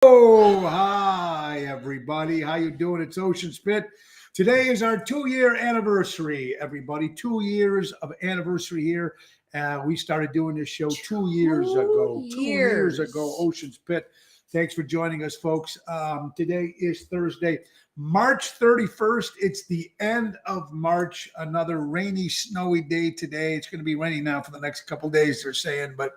Oh, hi everybody. How you doing? It's Ocean Spit. Today is our 2-year anniversary, everybody. 2 years of anniversary here. We started doing this show 2 years ago. 2 years ago, Ocean Spit. Thanks for joining us, folks. Today is Thursday, March 31st. It's the end of March. Another rainy, snowy day today. It's going to be raining now for the next couple days, they're saying, but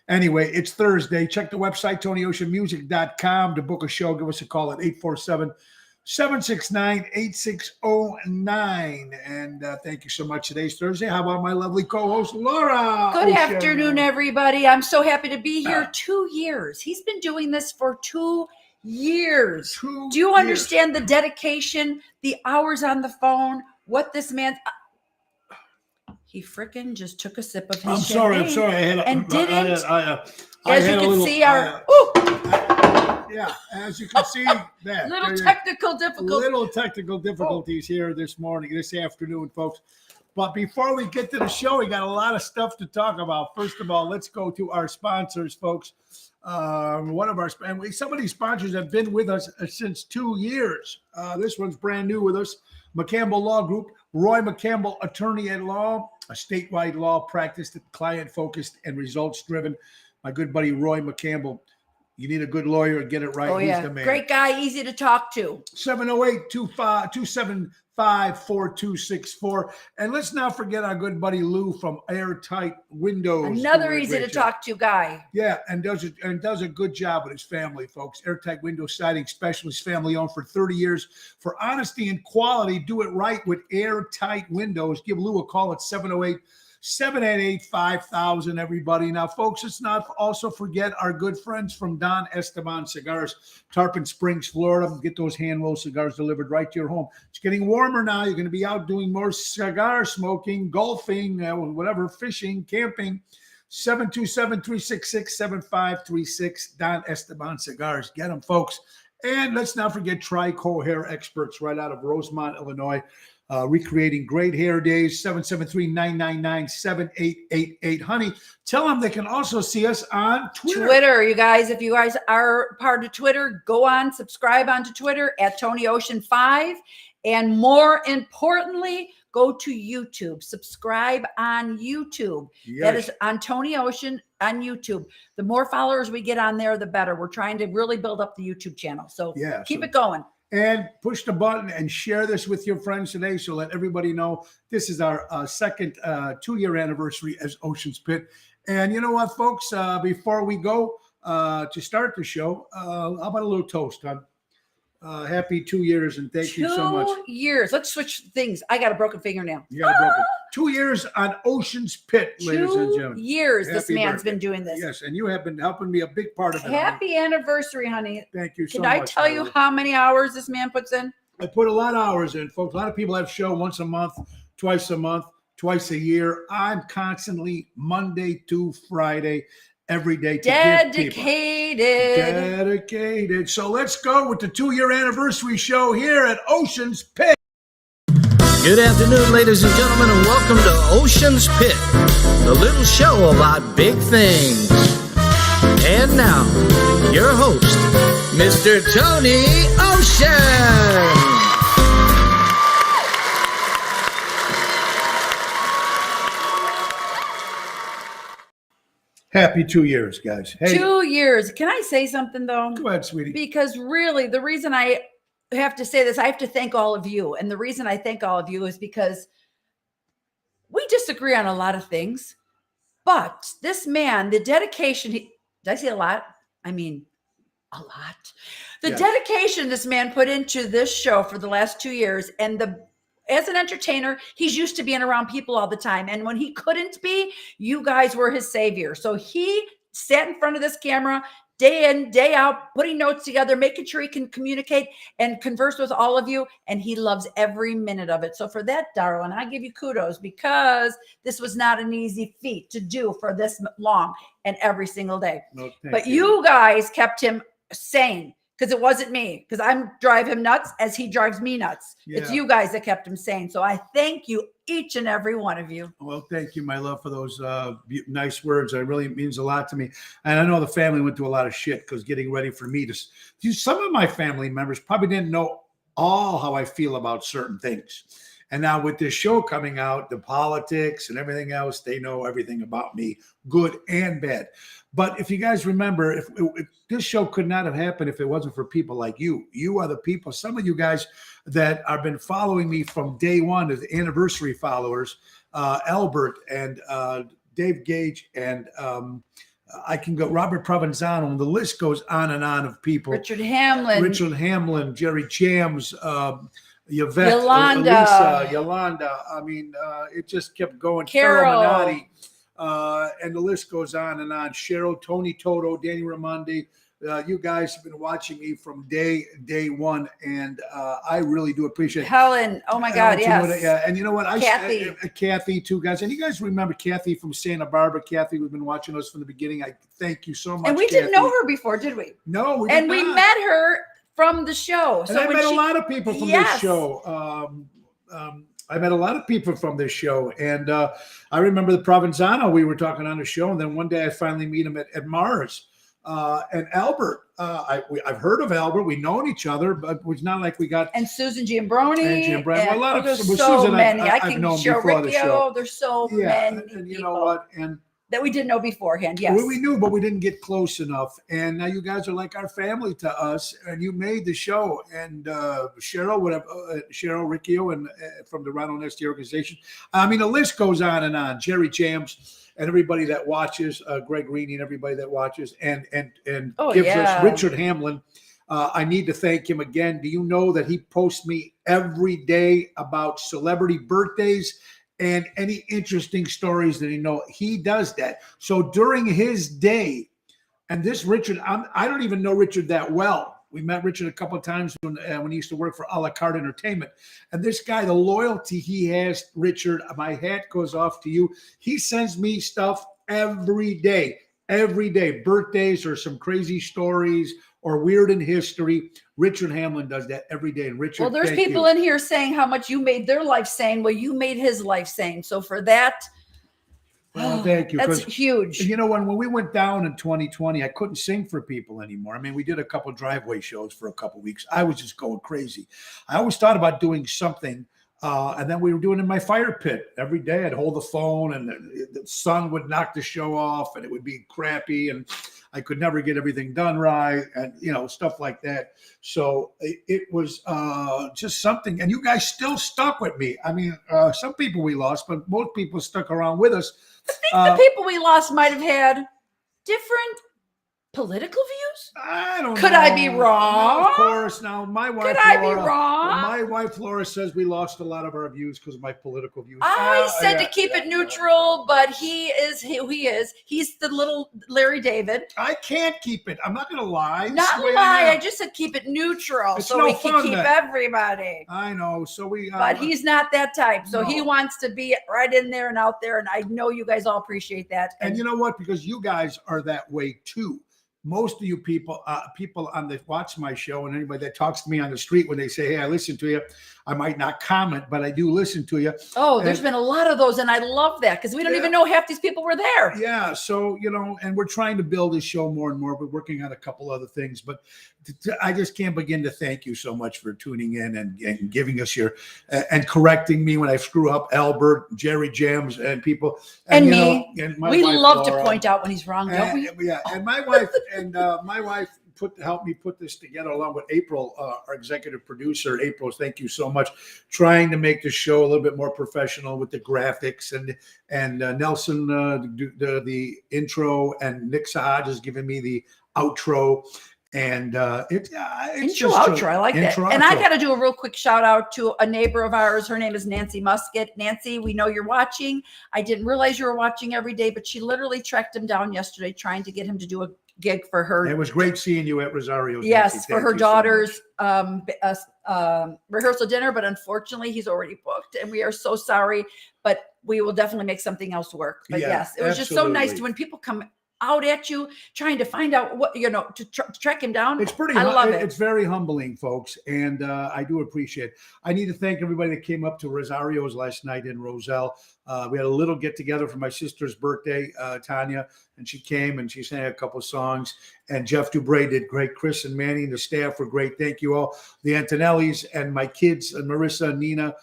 anyway, it's Thursday. Check the website, TonyOceanMusic.com, to book a show. Give us a call at 847-769-8609. And thank you so much. Today's Thursday. How about my lovely co-host, Laura? Good afternoon, everybody. I'm so happy to be here. 2 years. He's been doing this for 2 years. Do you understand the dedication, the hours on the phone, what this man... He frickin' just took a sip of his champagne. I'm sorry. As you can see, as you can see, that little technical difficulties here this afternoon, folks. But before we get to the show, we got a lot of stuff to talk about. First of all, let's go to our sponsors, folks. Some of these sponsors have been with us since 2 years. This one's brand new with us. McCampbell Law Group, Roy McCampbell, attorney at law, a statewide law practice, client-focused and results-driven. My good buddy, Roy McCampbell. You need a good lawyer, get it right. Oh, yeah. He's the man. Great guy, easy to talk to. 708-275-4264. And let's not forget our good buddy Lou from Airtight Windows. Another easy to talk to guy. Yeah, and does a good job with his family, folks. Airtight Windows siding specialist, family owned for 30 years. For honesty and quality, do it right with Airtight Windows. Give Lou a call at 708-788-5000, everybody. Now, folks, let's not also forget our good friends from Don Esteban Cigars, Tarpon Springs, Florida. Get those hand-rolled cigars delivered right to your home. It's getting warmer now. You're going to be out doing more cigar smoking, golfing, whatever, fishing, camping. 727-366-7536, Don Esteban Cigars. Get them, folks. And let's not forget Trico Hair Experts right out of Rosemont, Illinois. Recreating great hair days, 773-999-7888. Honey, tell them they can also see us on Twitter. You guys, if you guys are part of Twitter, go on, subscribe onto Twitter at TonyOcean5. And more importantly, go to YouTube. Subscribe on YouTube. Yes. That is on Tony Ocean on YouTube. The more followers we get on there, the better. We're trying to really build up the YouTube channel. So keep it going. And push the button and share this with your friends today. So let everybody know this is our second 2-year anniversary as Ocean Spit. And you know what, folks? Before we go to start the show, how about a little toast, huh? Happy 2 years, and thank you so much. 2 years. Let's switch things. I got a broken fingernail. You got a broken. 2 years on Ocean Spit, ladies and gentlemen. 2 years this man's been doing this. Yes, and you have been helping me a big part of it. Happy anniversary, honey. Thank you so much. Can I tell you how many hours this man puts in? I put a lot of hours in, folks. A lot of people have show once a month, twice a year. I'm constantly Monday to Friday, every day. Dedicated. So let's go with the 2-year anniversary show here at Ocean's Pit. Good afternoon, ladies and gentlemen, and welcome to Ocean's Pit, the little show about big things. And now, your host, Mr. Tony Ocean. Happy 2 years, guys. Hey. 2 years. Can I say something, though? Go ahead, sweetie. Because really, the reason I have to say this, I have to thank all of you. And the reason I thank all of you is because we disagree on a lot of things. But this man, the dedication, did I say a lot? I mean, a lot. The dedication this man put into this show for the last 2 years, and as an entertainer, he's used to being around people all the time. And when he couldn't be, you guys were his savior. So he sat in front of this camera day in, day out, putting notes together, making sure he can communicate and converse with all of you. And he loves every minute of it. So for that, darling, I give you kudos, because this was not an easy feat to do for this long and every single day. But you guys kept him sane. because it wasn't me, because I'm drive him nuts as he drives me nuts. It's Yeah. you guys that kept him sane. So I thank you, each and every one of you. Well, thank you, my love, for those nice words. It really means a lot to me. And I know the family went through a lot of shit because getting ready for me to. Some of my family members probably didn't know all how I feel about certain things. And now with this show coming out, the politics and everything else, they know everything about me, good and bad. But if you guys remember, if this show could not have happened if it wasn't for people like you. You are the people, some of you guys that have been following me from day one as anniversary followers, Albert and Dave Gage and I can go Robert Provenzano, and the list goes on and on of people. Richard Hamlin, Jerry Jams, Yvette, Yolanda. Yolanda. I mean, it just kept going. Carol Minotti, and the list goes on and on. Cheryl, Tony Toto, Danny Raimondi. You guys have been watching me from day one, and I really do appreciate it. Helen. Oh my God, yes. Yeah, and you know what? Kathy. Kathy, too, guys. And you guys remember Kathy from Santa Barbara. Kathy, who's been watching us from the beginning. I thank you so much. And we Kathy. didn't know her before, did we? No, we and did we not. met her from the show. And So I when met a lot of people from Yes. this show. I met a lot of people from this show. And I remember the Provenzano, we were talking on the show. And then one day I finally meet him at Mars. And Albert, I've heard of Albert. We've known each other, but it was not like we got. And Susan Giambroni. And Giambroni. Well, a lot of there's well, so Susan, many. I I've can known show before the Riccio. show. There's so Yeah, many and you people know what? And that we didn't know beforehand. Yes. well, we knew, but we didn't get close enough. And now you guys are like our family to us. And you made the show. And Cheryl, whatever, Cheryl Riccio, and from the Ronald Nesty organization. I mean, the list goes on and on. Jerry Jams and everybody that watches, Greg Reaney and everybody that watches, and gives us Richard Hamlin. I need to thank him again. Do you know that he posts me every day about celebrity birthdays and any interesting stories that he does that. So during his day, and this Richard, I don't even know Richard that well. We met Richard a couple of times when he used to work for A La Carte Entertainment. And this guy, the loyalty he has, Richard, my hat goes off to you. He sends me stuff every day, birthdays or some crazy stories or weird in history. Richard Hamlin does that every day. And Richard, well, there's people in here saying how much you made their life sane. Well, you made his life sane. So for that, well, thank you. That's huge. You know, when we went down in 2020, I couldn't sing for people anymore. I mean, we did a couple driveway shows for a couple weeks. I was just going crazy. I always thought about doing something. And then we were doing it in my fire pit every day. I'd hold the phone and the sun would knock the show off and it would be crappy. And I could never get everything done right and, stuff like that. So it was just something. And you guys still stuck with me. I mean, some people we lost, but most people stuck around with us. I think the people we lost might have had different political views. I don't know. Could I be wrong? No, of course. Now, my wife. Could I be wrong? My wife Laura says we lost a lot of our views because of my political views. I said to keep it neutral, but he is who he is. He's the little Larry David. I can't keep it. I'm not going to lie. Not lie. I just said keep it neutral It's so no we can fun keep then. everybody. I know. So we. But he's not that type. So he No. wants to be right in there and out there. And I know you guys all appreciate that. And you know what? Because you guys are that way too. Most of you people on the watch my show and anybody that talks to me on the street when they say, "Hey, I listen to you," I might not comment, but I do listen to you. Oh, there's been a lot of those, and I love that because we don't even know half these people were there. Yeah, so and we're trying to build this show more and more. We're working on a couple other things, but I just can't begin to thank you so much for tuning in and giving us your and correcting me when I screw up. Albert, Jerry Jams, and people, And me. And my We wife, love to Laura. point out when he's wrong, don't we? Yeah, and my wife my wife helped me put this together along with April, our executive producer. April, thank you so much. Trying to make the show a little bit more professional with the graphics and Nelson the intro, and Nick Sahaj is giving me the outro. And it's Intro, outro. I like that. And I got to do a real quick shout out to a neighbor of ours. Her name is Nancy Musket. Nancy, we know you're watching. I didn't realize you were watching every day, but she literally tracked him down yesterday trying to get him to do a gig for her. It was great seeing you at Rosario's. Yes, Nancy. for Thank her you so daughter's much. rehearsal dinner, but unfortunately he's already booked and we are so sorry, but we will definitely make something else work. But Yeah, yes, it was just so nice absolutely. when people come out at you, trying to find out what, to track him down. It's pretty. I love it. It's very humbling, folks, and I do appreciate it. I need to thank everybody that came up to Rosario's last night in Roselle. We had a little get together for my sister's birthday, Tanya, and she came and she sang a couple of songs. And Jeff Dubray did great. Chris and Manny and the staff were great. Thank you all. The Antonellis and my kids, Marissa, Nina,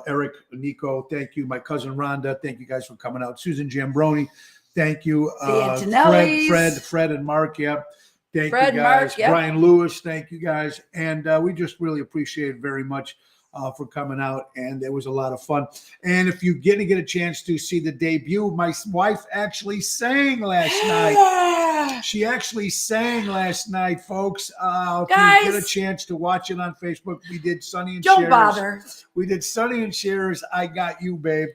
Eric, Nico. Thank you. My cousin Rhonda. Thank you guys for coming out. Susan Jambroni. Thank you. Fred and Mark. Yeah. Thank you guys. Mark, yep. Brian Lewis. Thank you guys. And we just really appreciate it very much for coming out. And it was a lot of fun. And if you get a chance to see the debut, my wife actually sang last night. She actually sang last night, folks. If Guys, you get a chance to watch it on Facebook, we did Sonny and don't Cher's. bother. We did Sonny and Cher's I Got You, Babe.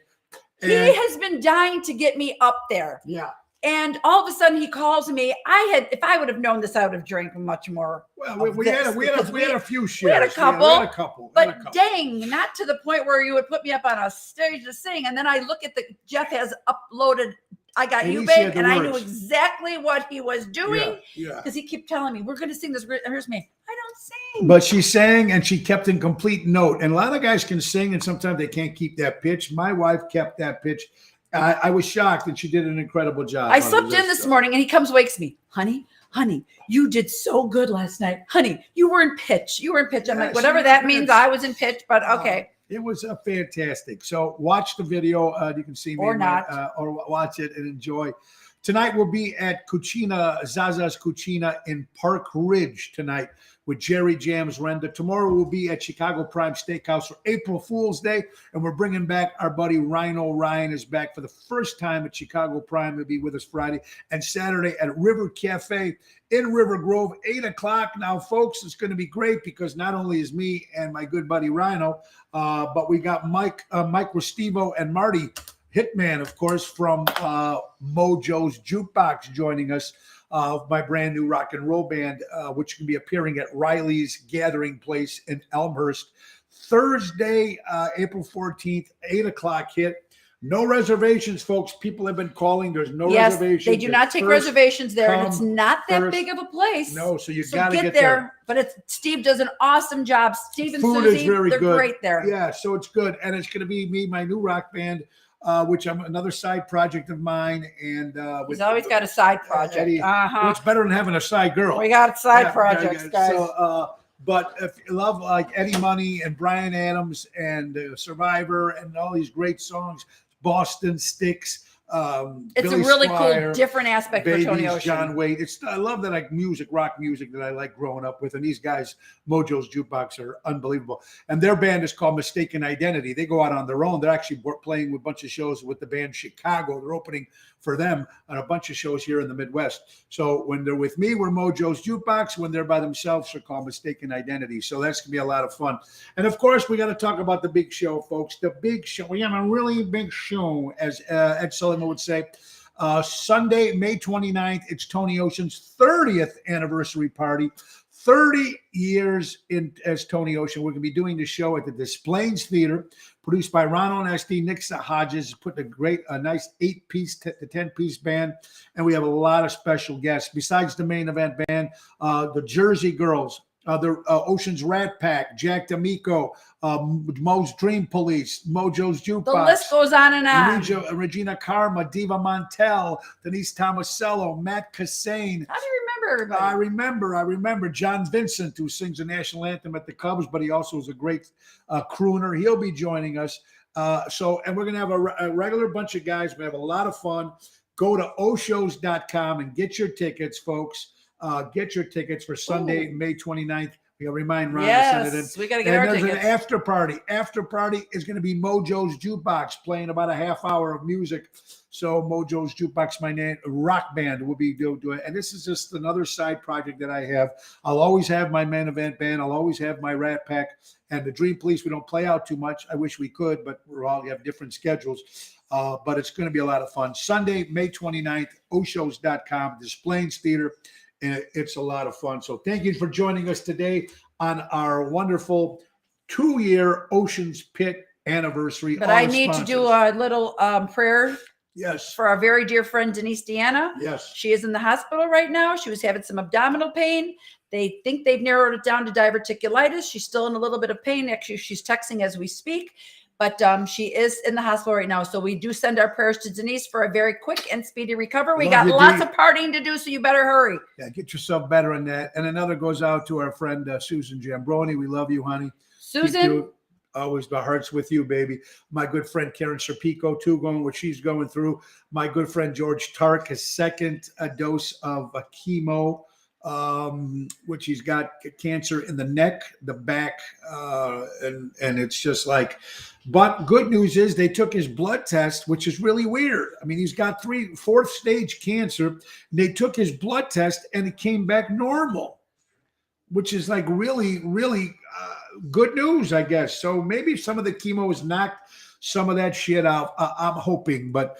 He has been dying to get me up there. Yeah. And all of a sudden he calls me. If I would have known this, I would have drank much more. Well, we had a few shares. We had a couple. But We had a couple. dang, not to the point where you would put me up on a stage to sing. And then I look at Jeff has uploaded I Got You, Babe, and I knew exactly what he was doing. Yeah. Because he kept telling me, we're going to sing this. Here's me. I don't sing. But she sang and she kept in complete note. And a lot of guys can sing and sometimes they can't keep that pitch. My wife kept that pitch. I was shocked and she did an incredible job. I slept in this morning and he comes, wakes me. Honey, you did so good last night. Honey, you were in pitch. I'm like, whatever that means, I was in pitch, but okay. It was fantastic. So watch the video. You can see me. Or not. Or watch it and enjoy. Tonight we'll be at Cucina, Zaza's Cucina in Park Ridge tonight with Jerry Jams Renda. Tomorrow we'll be at Chicago Prime Steakhouse for April Fool's Day, and we're bringing back our buddy Rhino. Ryan is back for the first time at Chicago Prime. He'll be with us Friday and Saturday at River Cafe in River Grove, 8 o'clock. Now, folks, it's going to be great because not only is me and my good buddy Rhino, but we got Mike Restivo and Marty Hitman, of course, from Mojo's Jukebox joining us, my brand new rock and roll band, which can be appearing at Riley's Gathering Place in Elmhurst. Thursday, April 14th, 8 o'clock hit. No reservations, folks. People have been calling. There's no reservations. They do not take reservations there, and it's not that big of a place. No, so you got to get there. But Steve does an awesome job. Steve and Susie, they're great there. Yeah, so it's good. And it's going to be me, my new rock band, which I'm another side project of mine. And he's always got a side project. Eddie, what's better than having a side girl? We got side projects, guys. So, but if you love like Eddie Money and Bryan Adams and Survivor and all these great songs, Boston Sticks. It's Billy a really Squire, cool, different aspect Babies, for Tony Ocean. John Wade. I love that rock music that I like growing up with. And these guys, Mojo's Jukebox, are unbelievable. And their band is called Mistaken Identity. They go out on their own. They're actually playing with a bunch of shows with the band Chicago. They're opening for them on a bunch of shows here in the Midwest. So when they're with me, we're Mojo's Jukebox. When they're by themselves, they're called Mistaken Identity. So that's going to be a lot of fun. And of course, we got to talk about the big show, folks. The big show. We have a really big show, as Ed Sullivan would say. Sunday, May 29th, it's Tony Ocean's 30th anniversary party. 30 years as Tony Ocean. We're going to be doing the show at the Des Plaines Theater, produced by Ron Onesti, Nixa Hodges, putting a nice 8-piece to 10-piece band. And we have a lot of special guests. Besides the main event band, the Jersey Girls, the Ocean's Rat Pack, Jack D'Amico, Mo's Dream Police, Mojo's Jukebox. The list goes on and on. Regina Karma, Diva Montel, Denise Tomasello, Matt Cassane. How do you remember everybody? I remember John Vincent, who sings the national anthem at the Cubs, but he also is a great crooner. He'll be joining us. And we're going to have a regular bunch of guys. We have a lot of fun. Go to oshows.com and get your tickets, folks. Get your tickets for Sunday, May 29th. We'll remind Ron to send it in. We got to get our tickets. There's an after party. After party is going to be Mojo's Jukebox playing about a half hour of music. So Mojo's Jukebox, my name, rock band will be doing. And this is just another side project that I have. I'll always have my main event band. I'll always have my Rat Pack and the Dream Police. We don't play out too much. I wish we could, but we have different schedules. But it's going to be a lot of fun. Sunday, May 29th, oshows.com, Des Plaines Theater. And it's a lot of fun. So thank you for joining us today on our wonderful 2-year Ocean's Pit anniversary. But I need to do a little prayer Yes. for our very dear friend Denise Deanna. Yes. She is in the hospital right now. She was having some abdominal pain. They think they've narrowed it down to diverticulitis. She's still in a little bit of pain. Actually, she's texting as we speak, but she is in the hospital right now. So we do send our prayers to Denise for a very quick and speedy recovery. We got lots of partying to do, so you better hurry. Yeah, get yourself better in that. And another goes out to our friend Susan Jambroni. We love you, honey. Susan. Always the heart's with you, baby. My good friend Karen Serpico, too, going what she's going through. My good friend George Tark, his second dose of chemo, which he's got cancer in the neck, the back, and it's just like. But good news is they took his blood test, which is really weird. I mean, he's got 4th stage cancer. And they took his blood test and it came back normal, which is like really, really good news, I guess. So maybe some of the chemo has knocked some of that shit out. I'm hoping. But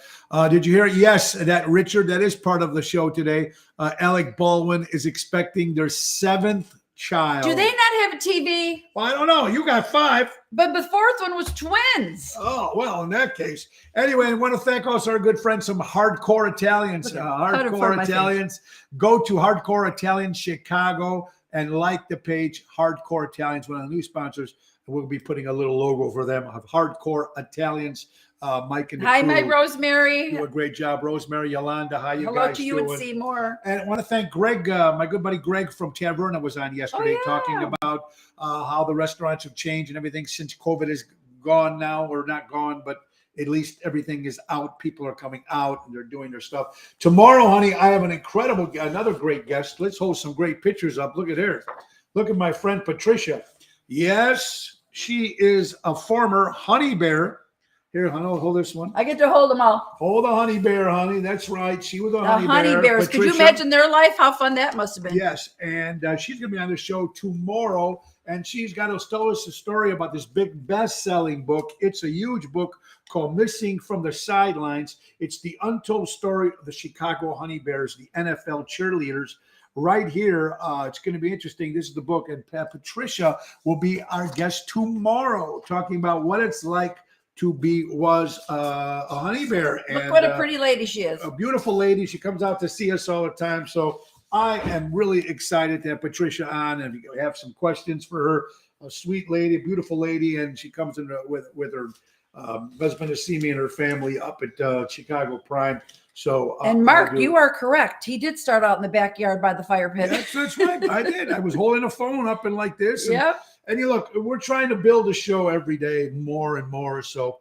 did you hear it? Yes, that Richard, that is part of the show today. Alec Baldwin is expecting their 7th child. Do they not have a TV? Well, I don't know. You got 5. But the 4th one was twins. Oh, well, in that case. Anyway, I want to thank also our good friends, some hardcore Italians. Hardcore Italians. Go to Hardcore Italians Chicago and like the page Hardcore Italians, one of the new sponsors. We'll be putting a little logo for them of Hardcore Italians. Mike and the Hi, crew. my Rosemary. Do a great job. Rosemary, Yolanda, how you Hello guys to you doing? and Seymour. And I want to thank Greg, my good buddy Greg from Taverna was on yesterday talking about how the restaurants have changed and everything since COVID is gone now, or not gone, but at least everything is out. People are coming out and they're doing their stuff. Tomorrow, honey, I have another great guest. Let's hold some great pictures up. Look at her. Look at my friend Patricia. Yes, she is a former honey bear. Here, honey, hold this one. I get to hold them all. Hold the honey bear, honey. That's right. She was a The honey bear. bears. Patricia. Could you imagine their life? How fun that must have been. Yes, and she's going to be on the show tomorrow, and she's got to tell us a story about this big best-selling book. It's a huge book called Missing from the Sidelines. It's the untold story of the Chicago Honey Bears, the NFL cheerleaders. Right here, it's going to be interesting. This is the book, and Patricia will be our guest tomorrow, talking about what it's like to was a honey bear. Look and what a pretty lady she is. A beautiful lady. She comes out to see us all the time. So I am really excited to have Patricia on and have some questions for her. A sweet lady, beautiful lady, and she comes in with her husband to see me and her family up at Chicago Prime. So and Mark, you are correct. He did start out in the backyard by the fire pit. That's right. I did. I was holding a phone up and like this. Yep. And you look, we're trying to build a show every day, more and more. So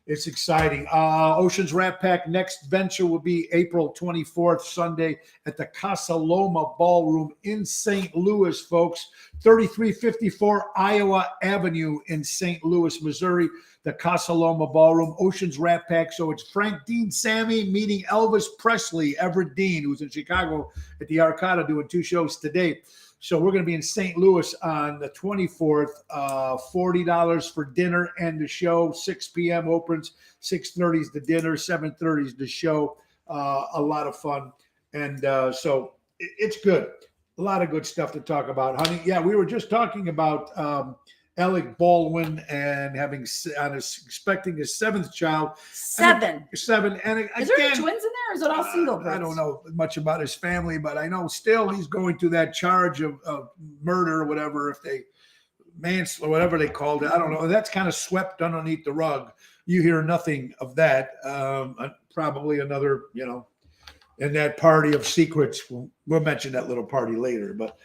it's exciting. Ocean's Rat Pack next venture will be April 24th, Sunday at the Casa Loma Ballroom in St. Louis, folks. 3354 Iowa Avenue in St. Louis, Missouri. The Casa Loma Ballroom, Ocean's Rat Pack. So it's Frank Dean Sammy meeting Elvis Presley, Everett Dean, who's in Chicago at the Arcada doing 2 shows today. So we're going to be in St. Louis on the 24th, $40 for dinner and the show. 6 p.m. opens, 6:30 is the dinner, 7:30 is the show. A lot of fun. And so it's good. A lot of good stuff to talk about, honey. Yeah, we were just talking about Alec Baldwin and expecting his 7th child. 7. 7. And again, is there any twins in there, or is it all single birds? I don't know much about his family, but I know still he's going through that charge of murder or whatever, if they manslaughter, whatever they called it. I don't know. That's kind of swept underneath the rug. You hear nothing of that. Probably another, in that party of secrets. We'll mention that little party later, but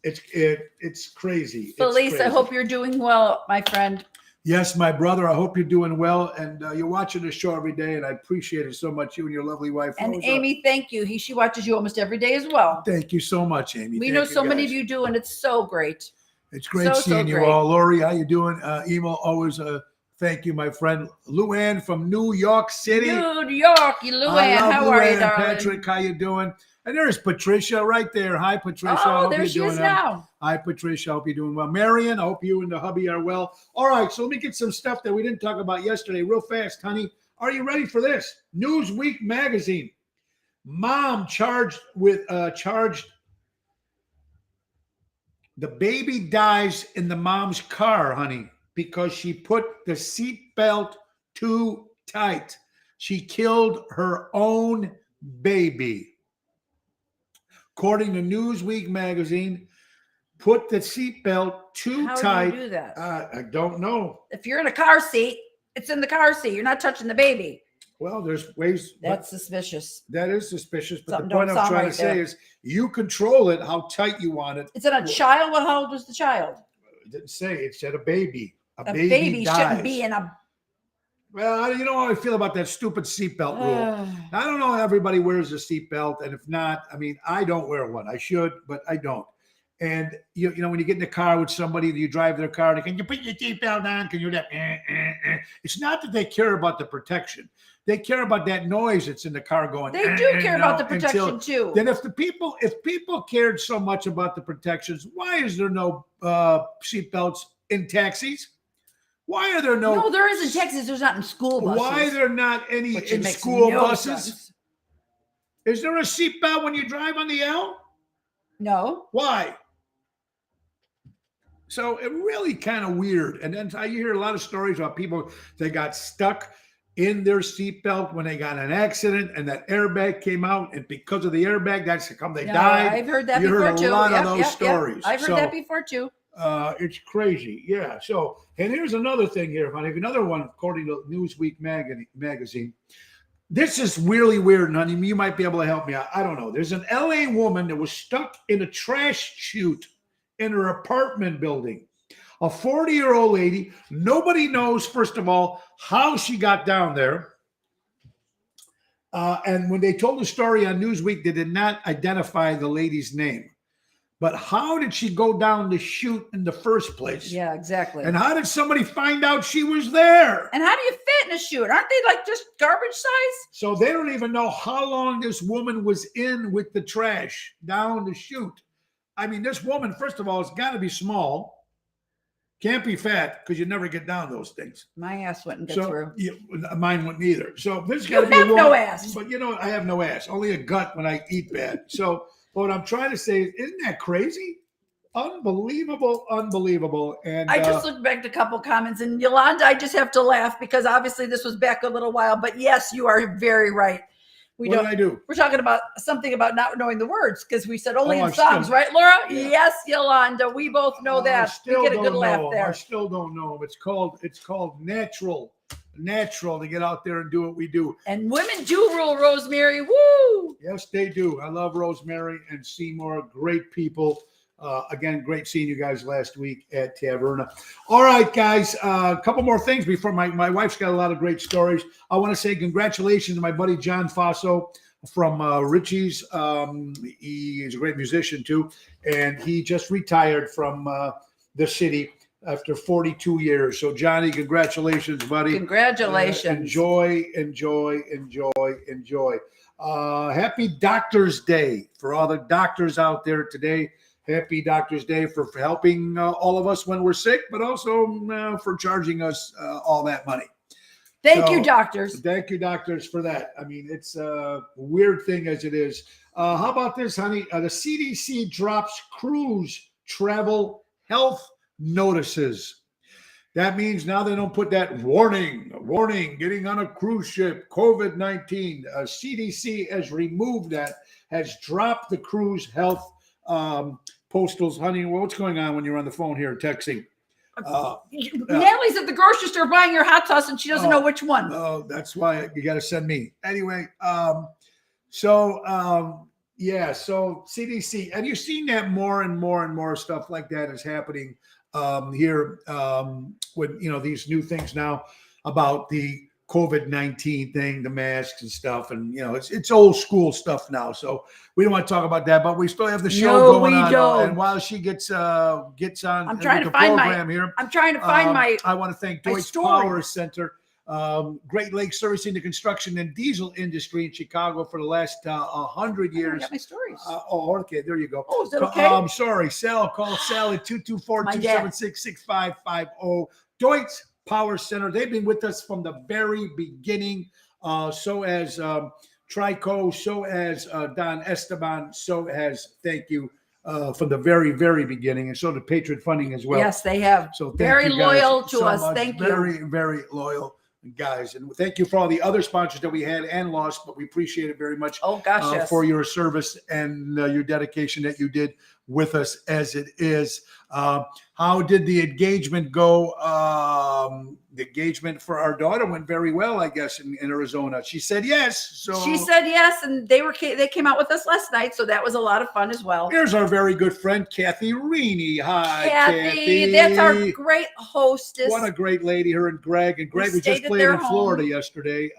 it's crazy. Felice, it's crazy. I hope you're doing well, my friend. Yes, my brother. I hope you're doing well, and you're watching the show every day, and I appreciate it so much. You and your lovely wife. And Rosa. Amy, thank you. She watches you almost every day as well. Thank you so much, Amy. We know so many of you do, and it's so great. It's great seeing you all. Lori, how you doing? Emo, always thank you, my friend. Luann from New York City. New York, Luann. How are you, darling? Patrick, how you doing? And there's Patricia right there. Hi, Patricia. Oh, there she is now. Hi, Patricia. I hope you're doing well. Marion, I hope you and the hubby are well. All right, so let me get some stuff that we didn't talk about yesterday real fast, honey. Are you ready for this? Newsweek magazine. Mom charged. The baby dies in the mom's car, honey, because she put the seatbelt too tight. She killed her own baby. According to Newsweek magazine, put the seatbelt too tight. How do you do that? I don't know. If you're in a car seat, it's in the car seat. You're not touching the baby. Well, there's ways. That's suspicious. That is suspicious. But Something the point don't I'm sound trying right to say there. is you control it, how tight you want it. Is it a child? Well, how old was the child? It didn't say. It said a baby. A baby dies. shouldn't be in a. Well, you know how I feel about that stupid seatbelt rule. I don't know. Everybody wears a seatbelt, and if not, I mean, I don't wear one. I should, but I don't. And you know, when you get in the car with somebody, you drive their car, can you put your seatbelt on? Can you do that? It's not that they care about the protection. They care about that noise that's in the car going. They do care about the protection too. Then if people cared so much about the protections, why is there no seatbelts in taxis? Why are there no? No, there is in Texas. There's not in school buses. Why are there not any Which in makes school no buses? sense. Is there a seatbelt when you drive on the L? No. Why? So it really kind of weird. And then you hear a lot of stories about people that got stuck in their seatbelt when they got in an accident and that airbag came out. And because of the airbag, that's how they died. I've heard that You before heard a too. lot of those stories. I've heard that before too. It's crazy. Yeah. So, and here's another thing here, honey. Another one, according to Newsweek magazine. This is really weird, honey. You might be able to help me out. I don't know. There's an LA woman that was stuck in a trash chute in her apartment building. A 40-year-old lady. Nobody knows, first of all, how she got down there. And when they told the story on Newsweek, they did not identify the lady's name. But how did she go down the chute in the first place? Yeah, exactly. And how did somebody find out she was there? And how do you fit in a chute? Aren't they like just garbage size? So they don't even know how long this woman was in with the trash down the chute. I mean, this woman, first of all, has got to be small. Can't be fat because you never get down those things. My ass wouldn't get So through. mine wouldn't either. So there's You got to be a have woman. no ass. But you know what? I have no ass. Only a gut when I eat bad. So what I'm trying to say is, isn't that crazy? Unbelievable. And I just looked back at a couple comments, and Yolanda, I just have to laugh because obviously this was back a little while. But yes, you are very right. what did I do? We're talking about something about not knowing the words because we said only Oh, in songs, right, Laura? Yeah. Yes, Yolanda. We both know that. We get a good laugh I there. still don't know. It's called natural to get out there and do what we do. And women do rule, Rosemary. Woo! Yes, they do. I love Rosemary and Seymour. Great people. Again, great seeing you guys last week at Taverna. All right, guys. A couple more things before my wife's got a lot of great stories. I want to say congratulations to my buddy John Faso from Richie's. He is a great musician too, and he just retired from the city after 42 years. So, Johnny, congratulations, buddy. Congratulations. Enjoy. Happy Doctor's Day for all the doctors out there today. Happy Doctor's Day for helping all of us when we're sick, but also for charging us all that money. Thank you, doctors. Thank you, doctors, for that. I mean, it's a weird thing as it is. How about this, honey? The CDC drops cruise travel health notices. That means now they don't put that warning, getting on a cruise ship, COVID-19. CDC has removed that, has dropped the cruise health postals. Honey, what's going on when you're on the phone here texting? Natalie's at the grocery store buying your hot sauce and she doesn't know which one. Oh, that's why you got to send me. Anyway, so CDC, and you've seen that more and more stuff like that is happening here with, these new things now about the COVID-19 thing, the masks and stuff. And, it's old school stuff now. So we don't want to talk about that, but we still have the show going on. Don't. And while she gets on I'm trying to the find program here, I'm trying to find I want to thank Deutsche story. Power Center, Great Lakes servicing the construction and diesel industry in Chicago for the last 100 I years. got my stories. Okay, there you go. Oh, is that okay? I'm sorry, Sal. Call Sal at 224-276-6550. Deutsche Power Center. They've been with us from the very beginning. So as Trico, so as Don Esteban, so as thank you from the very, very beginning, and so the Patriot Funding as well. Yes, they have. So thank Very you guys loyal to so us. much. Thank you. Very, very loyal. guys. And thank you for all the other sponsors that we had and lost, but we appreciate it very much Oh gosh, yes. for your service and your dedication that you did with us as it is. How did the engagement go? The engagement for our daughter went very well, I guess, in Arizona. She said yes. So She said yes, and they came out with us last night, so that was a lot of fun as well. here's our very good friend, Kathy Reaney. Hi, Kathy, that's our great hostess. What a great lady, her and Greg. And Greg, we just stayed at played their in Florida home. yesterday.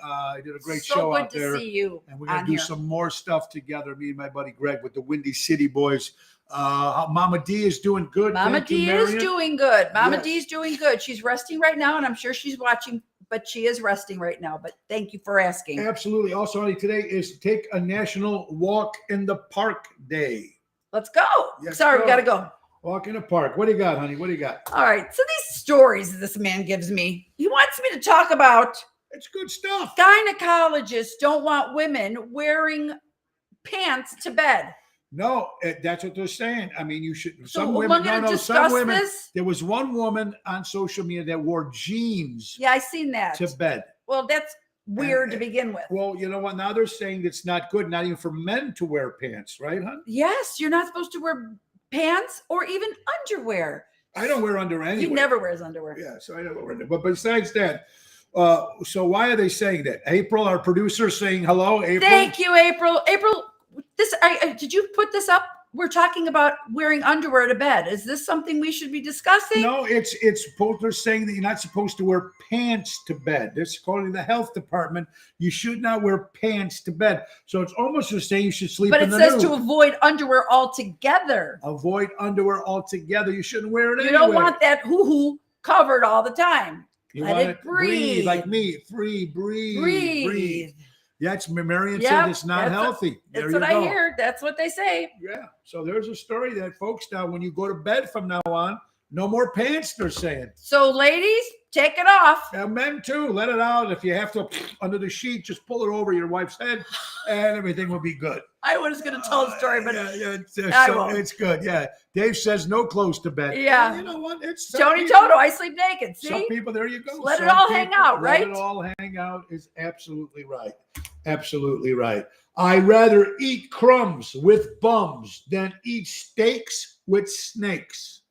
Did a great So show good out to there. see you And we're going on to do here. some more stuff together, me and my buddy Greg, with the Windy City Boys. Mama D is doing good. Mama Thank you, D is Marion. doing good. Mama Yes. D is doing good. She's resting right now, and I'm sure she's watching, but she is resting right now. But thank you for asking. Absolutely. Also, honey, today is Take a National Walk in the Park Day. Let's go. Yes, Sorry, go. we got to go. Walk in the park. What do you got, honey? What do you got? All right. So these stories this man gives me, he wants me to talk about It's good stuff. gynecologists don't want women wearing pants to bed. No, that's what they're saying. I mean, you should. So Some we're women, going to some discuss women. this. There was one woman on social media that wore jeans Yeah, I seen that. to bed. Well, that's weird to begin with. Well, you know what? Now they're saying it's not good, not even for men to wear pants, right, hon? Yes, you're not supposed to wear pants or even underwear. I don't wear underwear anyway. He never wears underwear. Yeah, so I don't wear underwear. But besides that, so why are they saying that? April, our producer, saying hello. April. Thank you, April. April, this did you put this up? We're talking about wearing underwear to bed. Is this something we should be discussing? No, it's both. They're saying that you're not supposed to wear pants to bed. That's according to the health department. You should not wear pants to bed. So it's almost just saying you should sleep But in it the says nude. to avoid underwear altogether. Avoid underwear altogether. You shouldn't wear it You anyway. don't want that hoo-hoo covered all the time. You Let want it breathe. like me. Breathe. Breathe. Yeah, it's Marion Yep, said it's not that's healthy. That's There what you go. I hear. That's what they say. Yeah. So there's a story that folks now, when you go to bed from now on, no more pants, they're saying. So, ladies, take it off. And men too, let it out. If you have to under the sheet, just pull it over your wife's head and everything will be good. I was going to tell the story, but yeah, I won't. it's good. Yeah. Dave says no clothes to bed. Yeah. And you know what? It's Tony people- Toto, I sleep naked. Some See? people, there you go. Let it Some all hang out, let right? it all hang out is absolutely right. Absolutely right. I'd rather eat crumbs with bums than eat steaks with snakes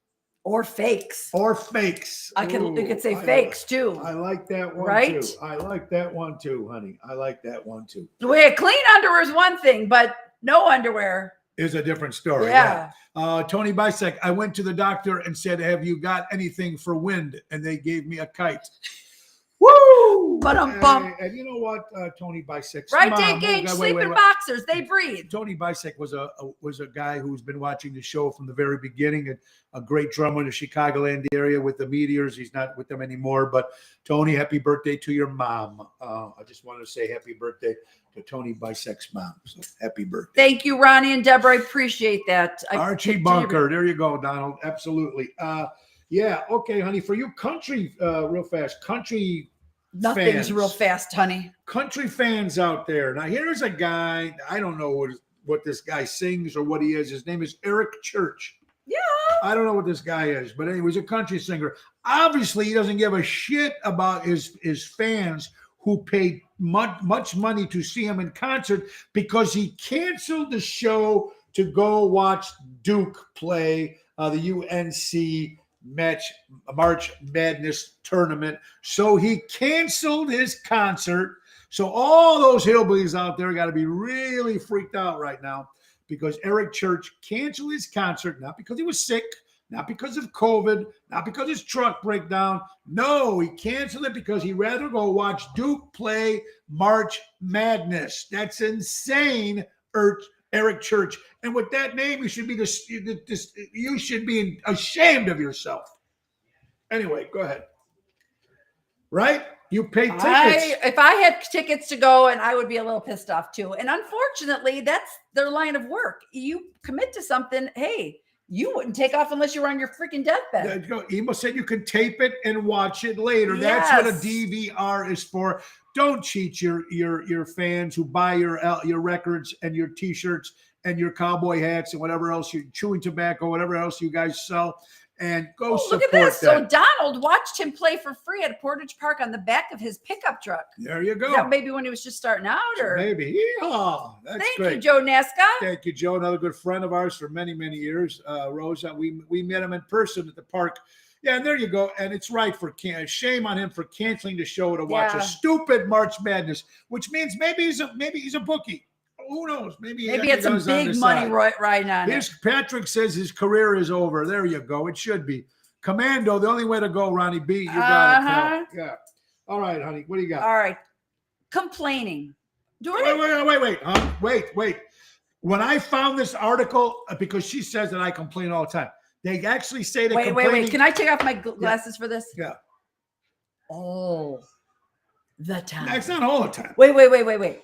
Or fakes. or fakes. You could say I- fakes too. I like that one Right? too. I like that one too, honey. I like that one too. Wait, clean underwear is one thing, but no underwear. Is a different story. Yeah. Tony Bisek, I went to the doctor and said, "Have you got anything for wind?" And they gave me a kite. Woo! Ba-dum-bum. And you know what, Tony Bisek? Right, Dave Gage, sleep in boxers. They breathe. Tony Bisek was a guy who's been watching the show from the very beginning, and a great drummer in the Chicagoland area with the Meteors. He's not with them anymore, but Tony, happy birthday to your mom. I just want to say happy birthday to Tony Bisek's mom. So happy birthday. Thank you, Ronnie and Deborah. I appreciate that. Archie Bunker. There you go, Donald. Absolutely. Yeah. Okay, honey. For you country, real fast, country Nothing's fans. real fast, honey. Country fans out there. Now, here's a guy. I don't know what this guy sings or what he is. His name is Eric Church. Yeah. I don't know what this guy is, but anyway, he's a country singer. Obviously, he doesn't give a shit about his fans who paid much money to see him in concert, because he canceled the show to go watch Duke play the UNC March Madness tournament. So he canceled his concert. So all those hillbillies out there got to be really freaked out right now, because Eric Church canceled his concert, not because he was sick, not because of COVID, not because his truck broke down. No, he canceled it because he'd rather go watch Duke play March Madness. That's insane, Eric Church. And with that name, you should be ashamed of yourself. Anyway, go ahead. Right? You paid tickets. If I had tickets to go, and I would be a little pissed off too. And unfortunately, that's their line of work. You commit to something, hey, you wouldn't take off unless you were on your freaking deathbed. There you go. Emo said you can tape it and watch it later. That's what a DVR is for. Don't cheat your fans who buy your records and your T-shirts and your cowboy hats and whatever else, you're chewing tobacco, whatever else you guys sell. and go Oh, support look at this. that. So Donald watched him play for free at Portage Park on the back of his pickup truck. There you go. Is that maybe when he was just starting out, or Maybe. Yeehaw. That's thank great. you, Joe Nasca. Thank you, Joe. Another good friend of ours for many, many years. Rosa, we met him in person at the park. Yeah, and there you go. And it's right for shame on him for canceling the show to watch a stupid March Madness, which means maybe he's a bookie. Who knows? Maybe Maybe it's some big money riding on it. Patrick says his career is over. There you go. It should be. Commando, the only way to go, Ronnie B. You got it. Pal. Yeah. All right, honey. What do you got? All right. Complaining. Wait. When I found this article, because she says that I complain all the time, they actually say that wait. Can I take off my glasses for this? Yeah. All the time. That's not all the time. Wait.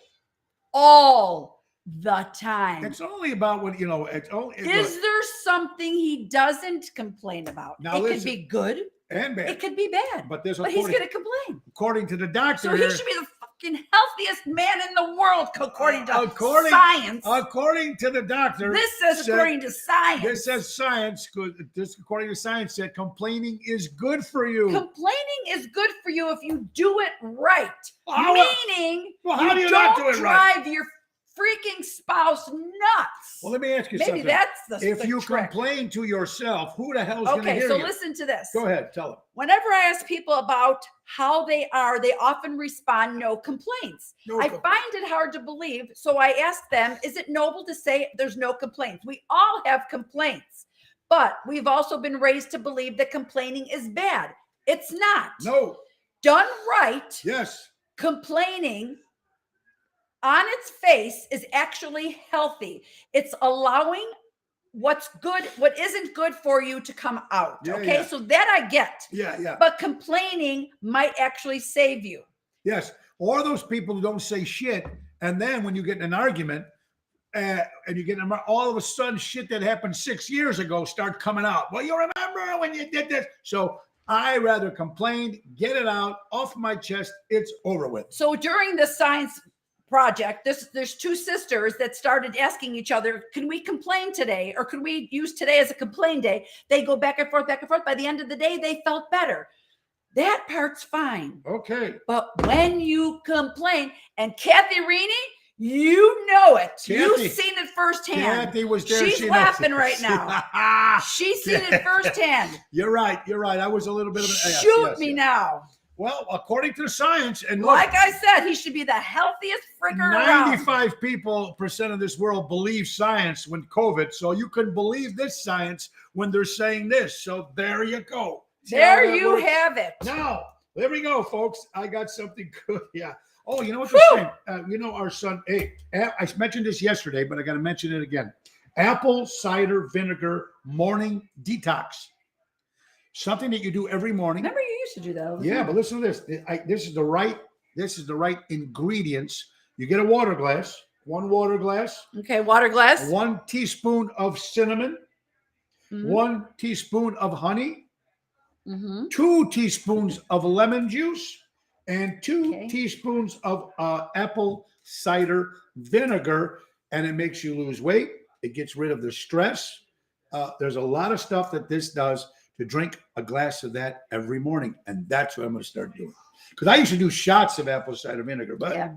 All the time. It's only about when, it's only. Is there something he doesn't complain about? Now, it could be good and bad. It could be bad. But he's going to complain. According to the doctor, so he should be the fucking healthiest man in the world, according to science. According to the doctor, this says according to science. This says science. This according to science said complaining is good for you. Complaining is good for you if you do it right. Meaning, how do you not do it right? Drive your freaking spouse nuts. Well, let me ask you something. Maybe that's if you trick. Complain to yourself, who the hell's going to hear you? Okay, so listen to this. Go ahead, tell them. Whenever I ask people about how they are, they often respond, no complaints. I find it hard to believe. So I ask them, is it noble to say there's no complaints? We all have complaints, but we've also been raised to believe that complaining is bad. It's not. No. Done right. Yes. Complaining on its face is actually healthy. It's allowing what's good, what isn't good for you to come out. Okay. So that I get. Yeah. But complaining might actually save you. Yes. Or those people who don't say shit. And then when you get in an argument and you get all of a sudden shit that happened 6 years ago start coming out. Well, you remember when you did this? So I rather complain, get it out off my chest. It's over with. So during the science project, there's two sisters that started asking each other, can we complain today, or can we use today as a complain day? They go back and forth. By the end of the day, they felt better. That part's fine. Okay. But when you complain, and Kathy Rini, you know it. You've seen it firsthand. Kathy was there. She's laughing right now. She's seen it firsthand. You're right. I was a little bit of an shoot me now. Well, according to the science, and like I said, he should be the healthiest fricker around. 95% of this world believe science when COVID, so you can believe this science when they're saying this. So there you go. There you have it. Now, there we go, folks. I got something good. Yeah. Oh, you know what they're saying? Our son, I mentioned this yesterday, but I got to mention it again. Apple cider vinegar morning detox. Something that you do every morning. Remember, you used to do that. Yeah, but listen to this. This is the right ingredients. You get a water glass, 1 water glass. Okay, water glass. 1 teaspoon of cinnamon, 1 teaspoon of honey, 2 teaspoons of lemon juice, and 2 teaspoons of apple cider vinegar. And it makes you lose weight. It gets rid of the stress. There's a lot of stuff that this does to drink a glass of that every morning. And that's what I'm going to start doing. Because I used to do shots of apple cider vinegar, but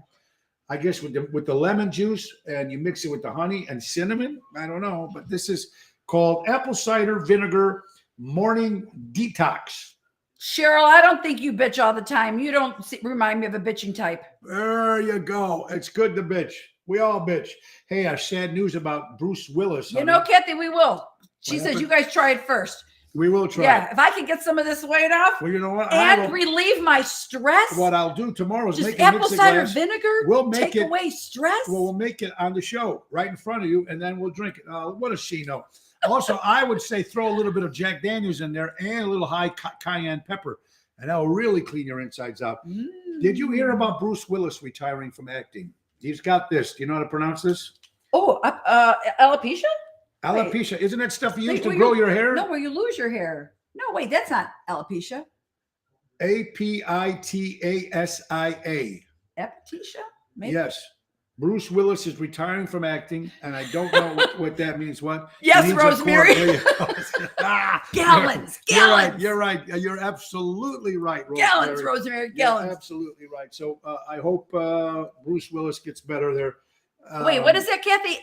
I guess with the lemon juice and you mix it with the honey and cinnamon, I don't know. But this is called apple cider vinegar morning detox. Cheryl, I don't think you bitch all the time. You don't remind me of a bitching type. There you go. It's good to bitch. We all bitch. Hey, sad news about Bruce Willis. You know, Kathy, we will. She says you guys try it first. We will try. Yeah, if I can get some of this weight off, well, you know what, and relieve my stress. What I'll do tomorrow is make apple cider vinegar. We'll take away stress. Well, we'll make it on the show right in front of you, and then we'll drink it. What does she know? Also, I would say throw a little bit of Jack Daniels in there and a little high cayenne pepper, and that will really clean your insides out. Did you hear about Bruce Willis retiring from acting? He's got this. Do you know how to pronounce this? Oh, alopecia. Alopecia. Isn't that stuff you use to grow your hair? No, where you lose your hair. No, wait, that's not alopecia. Apitasia. Alopecia? Maybe? Yes. Bruce Willis is retiring from acting, and I don't know what that means. What? Yes, He needs a Rosemary. Gallons. You're right. You're absolutely right, Rosemary. Gallons, Rosemary. Gallons. You're absolutely right. So I hope Bruce Willis gets better there. Wait, what is that, Kathy?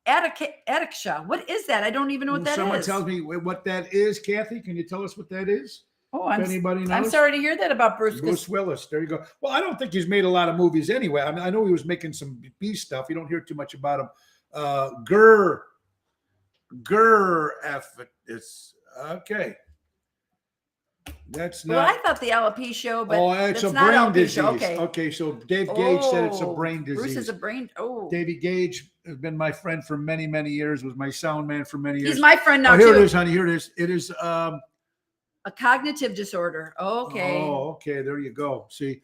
Attica. What is that? I don't even know what that is. Someone tells me what that is. Kathy, can you tell us what that is? Oh, anybody knows? I'm sorry to hear that about Bruce. Bruce Willis. There you go. Well, I don't think he's made a lot of movies anyway. I mean, I know he was making some B stuff. You don't hear too much about him. It's okay. That's not. Well, I thought the LP show, but it's a not brain LP disease. show. Okay. Okay, so Dave Gage said it's a brain disease. Bruce is a brain. Oh, Davey Gage has been my friend for many, many years. Was my sound man for many years. he's my friend now here too. it is, honey. Here it is. It is. A cognitive disorder. Okay. Oh, okay. There you go. See,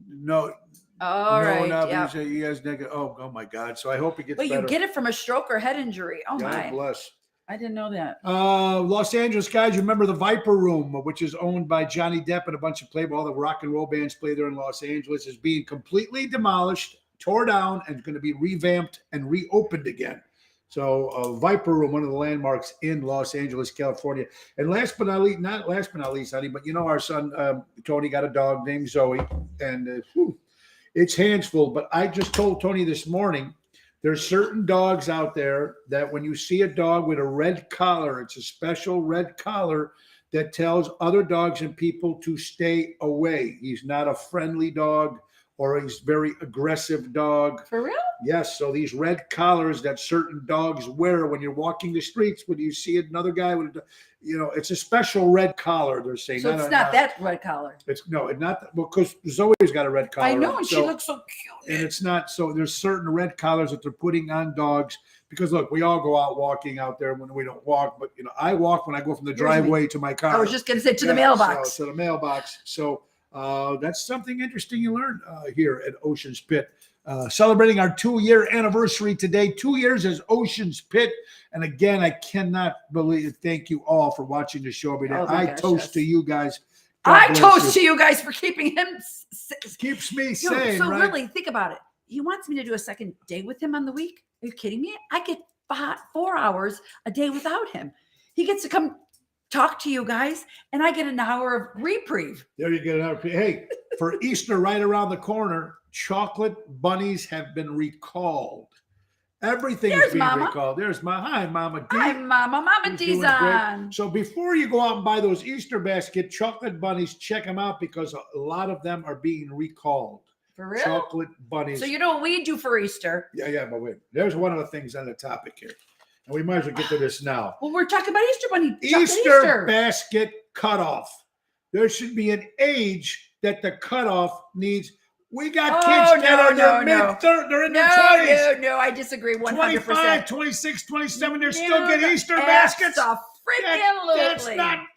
no. All right. Yeah. He has negative. Oh my God. So I hope he gets Wait, better. you get it from a stroke or head injury? Oh God my. bless. I didn't know that. Los Angeles guys, you remember the Viper Room, which is owned by Johnny Depp and a bunch of Playboy. All the rock and roll bands play there in Los Angeles. Is being completely demolished, tore down, and going to be revamped and reopened again. So Viper Room, one of the landmarks in Los Angeles, California. And last but not least, honey, but you know our son Tony got a dog named Zoe, and it's hands full. But I just told Tony this morning, there's certain dogs out there that when you see a dog with a red collar, it's a special red collar that tells other dogs and people to stay away. He's not a friendly dog, or he's very aggressive dog. For real? Yes. So these red collars that certain dogs wear when you're walking the streets, when you see another guy with, it's a special red collar. They're saying. So it's not that red collar. It's not. Well, because Zoe's got a red collar. I know, and she looks so cute. And it's not. So there's certain red collars that they're putting on dogs because look, we all go out walking out there when we don't walk, but I walk when I go from the driveway to my car. I was just going to say to the mailbox. So, to the mailbox. So. That's something interesting you learned here at Ocean's Pit. Celebrating our 2-year anniversary today. 2 years as Ocean's Pit. And again, I cannot believe it. Thank you all for watching the show every day. I toast to you guys. I toast to you guys for keeping him. Keeps me sane, so right? really, think about it. He wants me to do a second day with him on the week. Are you kidding me? I get 4 hours a day without him. He gets to come talk to you guys, and I get an hour of reprieve. There you get another. Hey, for Easter right around the corner, chocolate bunnies have been recalled. Everything is being recalled. There's hi, Mama D. Hi, Mama. Mama D's on. So before you go out and buy those Easter basket chocolate bunnies, check them out because a lot of them are being recalled. For real? Chocolate bunnies. So you know what we do for Easter? Yeah, but wait. There's one of the things on the topic here. And we might as well get to this now. Well, we're talking about Easter bunny. Easter basket cutoff. There should be an age that the cutoff needs. We got kids that are they're in their 20s. No, I disagree 100%. 25, 26, 27, they're still getting Easter baskets.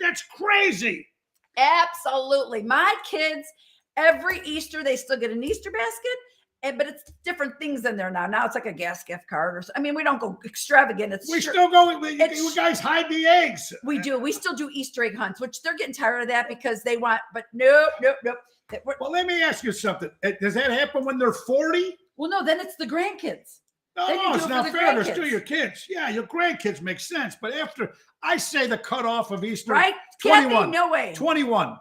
That's crazy. Absolutely. My kids, every Easter, they still get an Easter basket. But it's different things in there now. Now it's like a gas gift card or something. I mean, we don't go extravagant. We still go. You guys hide the eggs. We do. We still do Easter egg hunts, which they're getting tired of that because they want. But nope. Well, let me ask you something. Does that happen when they're 40? Well, no. Then it's the grandkids. No, it's not fair. There's still your kids. Yeah, your grandkids make sense. But after I say the cutoff of Easter, right? 21. Kathy, no way. 21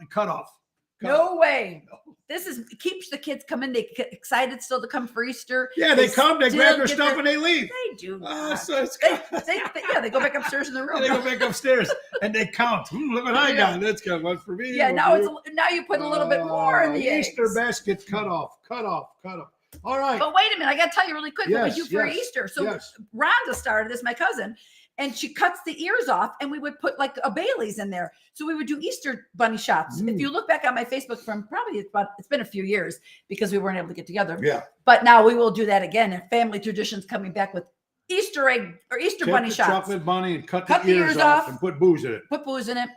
cutoff. No way. This keeps the kids coming. They get excited still to come for Easter. Yeah, they come, they grab their stuff, and they leave. They do. So they go back upstairs in the room. They go back upstairs and they count. Look what I got. That's got one for me. Yeah, now you put a little bit more in the Easter eggs. basket cut off. All right. But wait a minute, I got to tell you really quick what we do for Easter. So Rhonda started this, my cousin. And she cuts the ears off, and we would put like a Bailey's in there. So we would do Easter bunny shots. If you look back on my Facebook from it's been a few years because we weren't able to get together. Yeah. But now we will do that again. And family traditions coming back with Easter egg or Easter bunny shots. Chocolate bunny and cut the ears off and put booze in it. Put booze in it.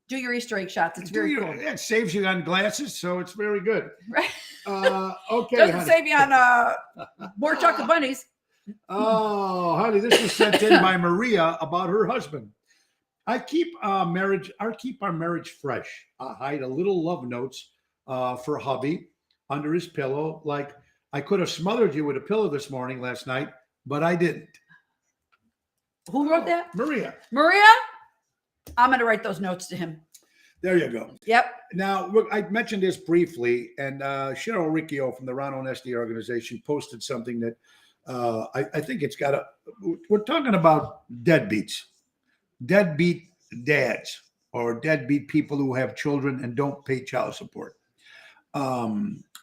Do your Easter egg shots. It's very cool. It saves you on glasses, so it's very good. Right. Okay. Doesn't save you on more chocolate bunnies. Oh, honey, this was sent in by Maria about her husband. I keep our marriage fresh. I hide a little love notes for hubby under his pillow. Like I could have smothered you with a pillow this morning, last night, but I didn't. Who wrote that? Maria. Maria? I'm going to write those notes to him. There you go. Yep. Now, look, I mentioned this briefly, and Cheryl Riccio from the Ron Onesti organization posted something that I think it's got a. We're talking about deadbeats, deadbeat dads, or deadbeat people who have children and don't pay child support.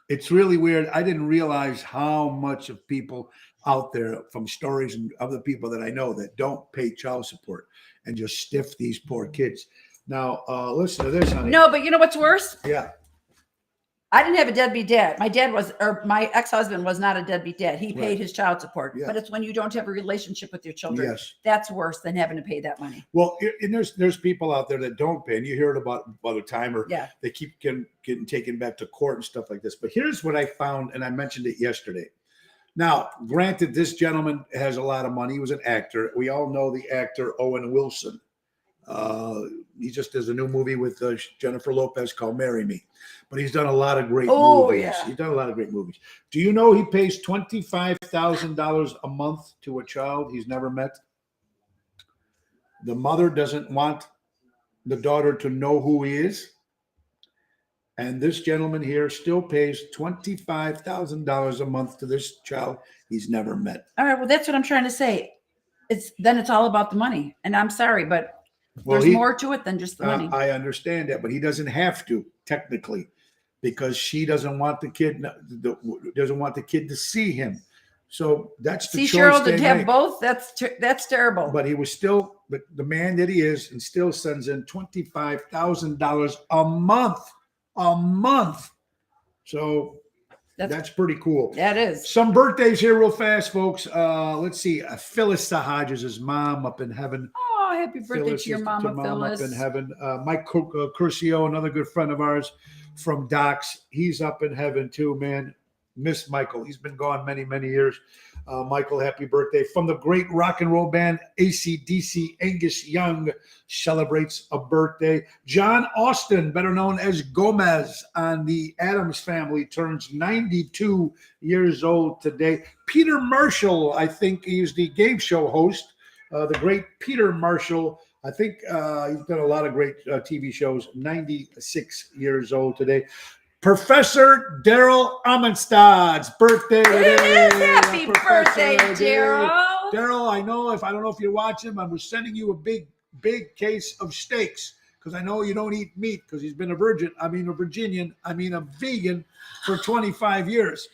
It's really weird. I didn't realize how much of people out there, from stories and other people that I know, that don't pay child support and just stiff these poor kids. Now, listen to this, honey. No, but you know what's worse? Yeah. I didn't have a deadbeat dad. My dad was, or my ex-husband was not a deadbeat dad. He Right. paid his child support. Yeah. But it's when you don't have a relationship with your children. Yes. That's worse than having to pay that money. Well, and there's people out there that don't pay, and you hear it about all the time, or Yeah. they keep getting taken back to court and stuff like this. But here's what I found, and I mentioned it yesterday. Now, granted, this gentleman has a lot of money. He was an actor. We all know the actor Owen Wilson. He just does a new movie with Jennifer Lopez called "Marry Me," but he's done a lot of great movies. Yeah. He's done a lot of great movies. Do you know he pays $25,000 a month to a child he's never met? The mother doesn't want the daughter to know who he is, and this gentleman here still pays $25,000 a month to this child he's never met. All right. Well, that's what I'm trying to say. It's all about the money. And I'm sorry, but Well, there's more to it than just the money. I understand that, but he doesn't have to technically, because she doesn't want the kid to see him. So that's the See, choice Cheryl, they to have make. both, that's terrible. But he was still, but the man that he is, and still sends in $25,000 a month. A month. So that's pretty cool. That is. Some birthdays here real fast, folks. Let's see. Phyllis Sahaj is his mom up in heaven. Oh, happy birthday Phyllis to your is mama, mom Phyllis. up in heaven. Mike Curcio, another good friend of ours from Docs. He's up in heaven too, man. Miss Michael. He's been gone many, many years. Michael, happy birthday. From the great rock and roll band AC/DC, Angus Young celebrates a birthday. John Austin, better known as Gomez on the Addams Family, turns 92 years old today. Peter Marshall, I think he's the game show host. The great Peter Marshall. I think he's done a lot of great TV shows. 96 years old today. Professor Daryl Amistad's birthday today. It is. Happy birthday, Daryl. Daryl. Daryl, I don't know if you're watching, but I'm sending you a big case of steaks, because I know you don't eat meat, because he's been a Virginian, a vegan for 25 years.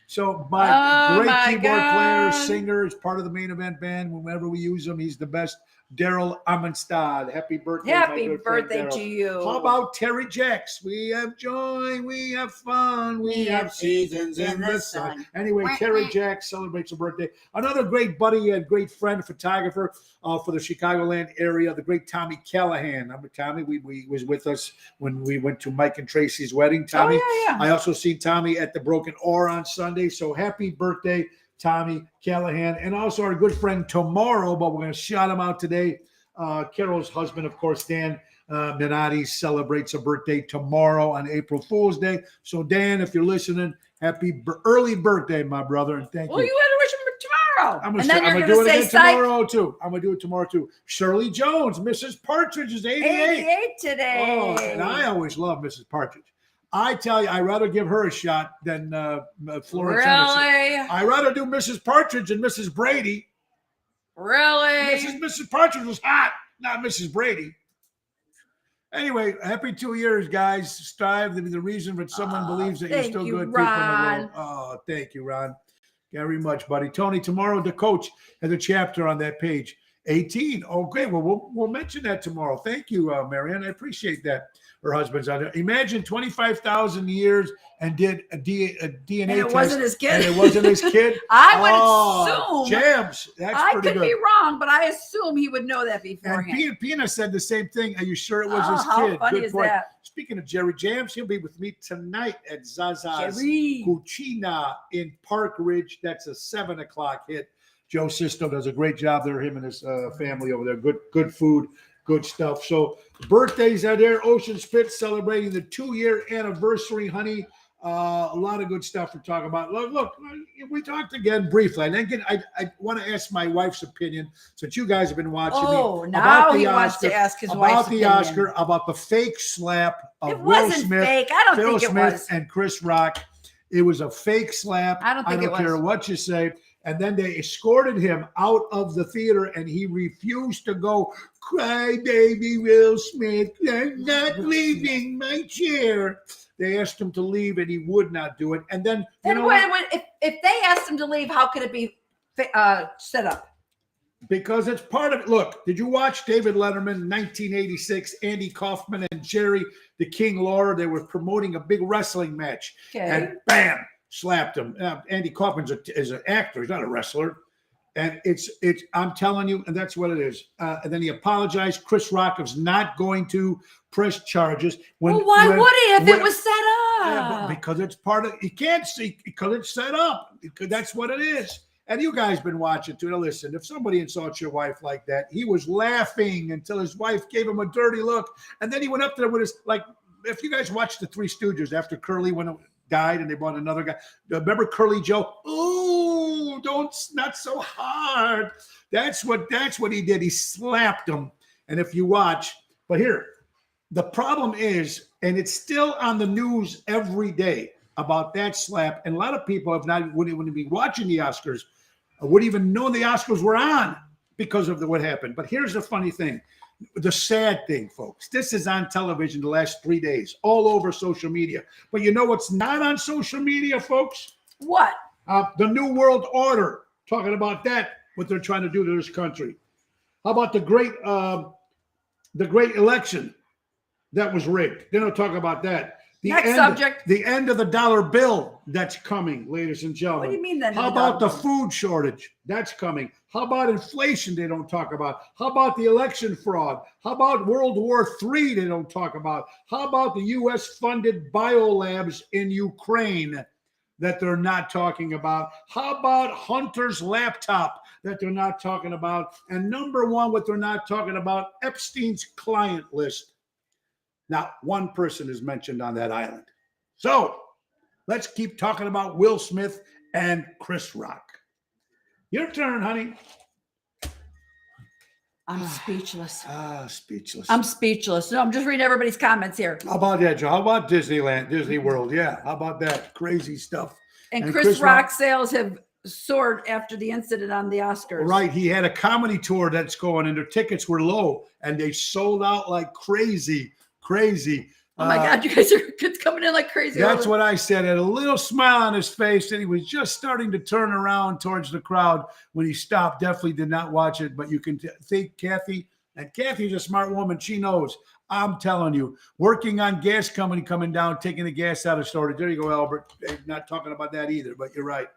So my great keyboard player, singer, is part of the Main Event band. Whenever we use him, he's the best. Daryl Amistad. Happy birthday. Happy birthday to you. How about Terry Jacks? We have joy, we have fun, we have seasons in the sun. Anyway, Terry Jacks celebrates a birthday. Another great buddy and great friend, photographer for the Chicagoland area, the great Tommy Callahan. Remember Tommy? We was with us when we went to Mike and Tracy's wedding. Tommy. Oh, yeah. I also seen Tommy at the Broken Oar on Sunday. So happy birthday, Tommy Callahan, and also our good friend tomorrow, but we're going to shout him out today. Carol's husband, of course, Dan Minotti, celebrates a birthday tomorrow on April Fool's Day. So, Dan, if you're listening, happy early birthday, my brother, and thank you. Well, you had to wish him tomorrow. I'm and gonna then you're do going it to say again psych. tomorrow too. I'm gonna do it tomorrow too. Shirley Jones, Mrs. Partridge is 88. 88 today. Oh, and I always love Mrs. Partridge. I tell you, I'd rather give her a shot than Florence Henderson. Really? I'd rather do Mrs. Partridge and Mrs. Brady. Really? Mrs. Partridge was hot, not Mrs. Brady. Anyway, happy 2 years, guys. Strive to be the reason that someone believes that you're still good people in the world. Oh, thank you, Ron. Very much, buddy. Tony, tomorrow the coach has a chapter on that page. 18. Okay, well, we'll mention that tomorrow. Thank you, Marianne. I appreciate that. Her husband's on there. Imagine 25,000 years and did a DNA and it test. wasn't his kid. And it wasn't his kid. I would assume. Jams. That's I pretty could good. be wrong, but I assume he would know that And beforehand. Pina said the same thing. Are you sure it was his how kid? funny Good is point. that? Speaking of Jerry Jams, he'll be with me tonight at Zaza's Jerry. Cucina in Park Ridge. That's a 7:00 hit. Joe Sisto does a great job there, him and his family over there. Good food, good stuff. So birthdays are there. Ocean Spit celebrating the 2-year anniversary, honey. A lot of good stuff to talk about. Look, we talked again briefly, and again, I want to ask my wife's opinion since you guys have been watching Oh, me now about the he Oscar, wants to ask his about wife's the opinion. Oscar, about the fake slap of It Will wasn't Smith, fake. I don't Phil think it Smith, was. and Chris Rock. It was a fake slap. I don't think it care was. what you say. And then they escorted him out of the theater, and he refused to go. Cry, baby, Will Smith. I'm not leaving my chair. They asked him to leave, and he would not do it. And then, if they asked him to leave, how could it be set up? Because it's part of it. Look, did you watch David Letterman, 1986, Andy Kaufman and Jerry the King Lawler? They were promoting a big wrestling match. Okay. And bam, slapped him. Andy Kaufman is an actor. He's not a wrestler. And it's I'm telling you, and that's what it is. And then he apologized. Chris Rock is not going to press charges. Why would he if it was set up? Yeah, because it's part of, you can't see, because it's set up. Because that's what it is. And you guys been watching too. Now listen, if somebody insults your wife like that, he was laughing until his wife gave him a dirty look. And then he went up there with his, like, if you guys watched the Three Stooges after Curly died and they brought another guy. Remember Curly Joe? Ooh, not so hard. That's what he did. He slapped him. And if you watch, but here, the problem is, and it's still on the news every day about that slap. And a lot of people wouldn't be watching the Oscars, wouldn't even know the Oscars were on because of what happened. But here's the funny thing. The sad thing, folks, this is on television the last 3 days, all over social media. But you know what's not on social media, folks? What? The New World Order, talking about that, what they're trying to do to this country. How about the great election that was rigged? They don't talk about that. Next subject. The end of the dollar bill that's coming, ladies and gentlemen. What do you mean then? How about the food shortage? That's coming. How about inflation? They don't talk about. How about the election fraud? How about World War III? They don't talk about. How about the U.S.-funded biolabs in Ukraine that they're not talking about? How about Hunter's laptop that they're not talking about? And number one, what they're not talking about, Epstein's client list. Not one person is mentioned on that island. So let's keep talking about Will Smith and Chris Rock. Your turn, honey. I'm speechless. Speechless. I'm speechless. No, I'm just reading everybody's comments here. How about that, Joe? How about Disneyland, Disney World? Yeah. How about that? Crazy stuff. And Chris Rock sales have soared after the incident on the Oscars. Right. He had a comedy tour that's going, and their tickets were low, and they sold out like crazy. Oh my God, you guys are coming in like crazy. That's what I said. Had a little smile on his face, and he was just starting to turn around towards the crowd when he stopped. Definitely did not watch it, but you can think Kathy, and Kathy's a smart woman. She knows. I'm telling you, working on gas company coming down, taking the gas out of storage. There you go, Albert. They're not talking about that either, but you're right.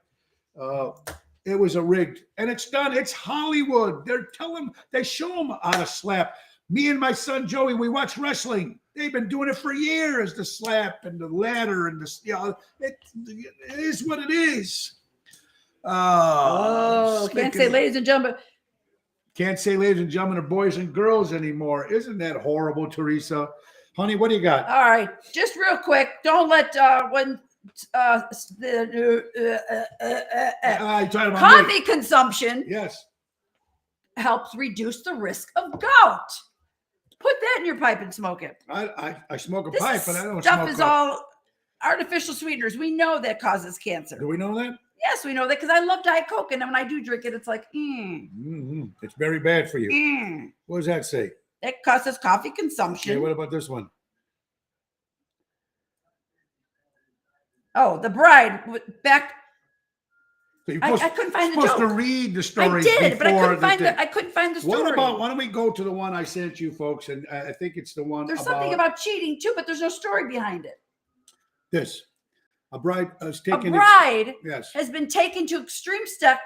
It was a rigged, and it's done. It's Hollywood. They show them how to slap. Me and my son Joey, we watch wrestling. They've been doing it for years, the slap and the ladder and it is what it is. Can't say ladies and gentlemen. Can't say ladies and gentlemen or boys and girls anymore. Isn't that horrible, Teresa? Honey, what do you got? All right, just real quick. Don't let coffee consumption helps reduce the risk of gout. Put that in your pipe and smoke it. I smoke a pipe, but I don't smoke. Stuff is all artificial sweeteners. We know that causes cancer. Do we know that? Yes, we know that because I love Diet Coke, and when I do drink it, it's like, It's very bad for you. What does that say? It causes coffee consumption. Okay, what about this one? Oh, the bride back. So I couldn't find the joke. Supposed to read the story. I did, but I couldn't find the story. Why don't we go to the one I sent you, folks? And I think it's the one. There's something about cheating too, but there's no story behind it. A bride has been taken to extreme step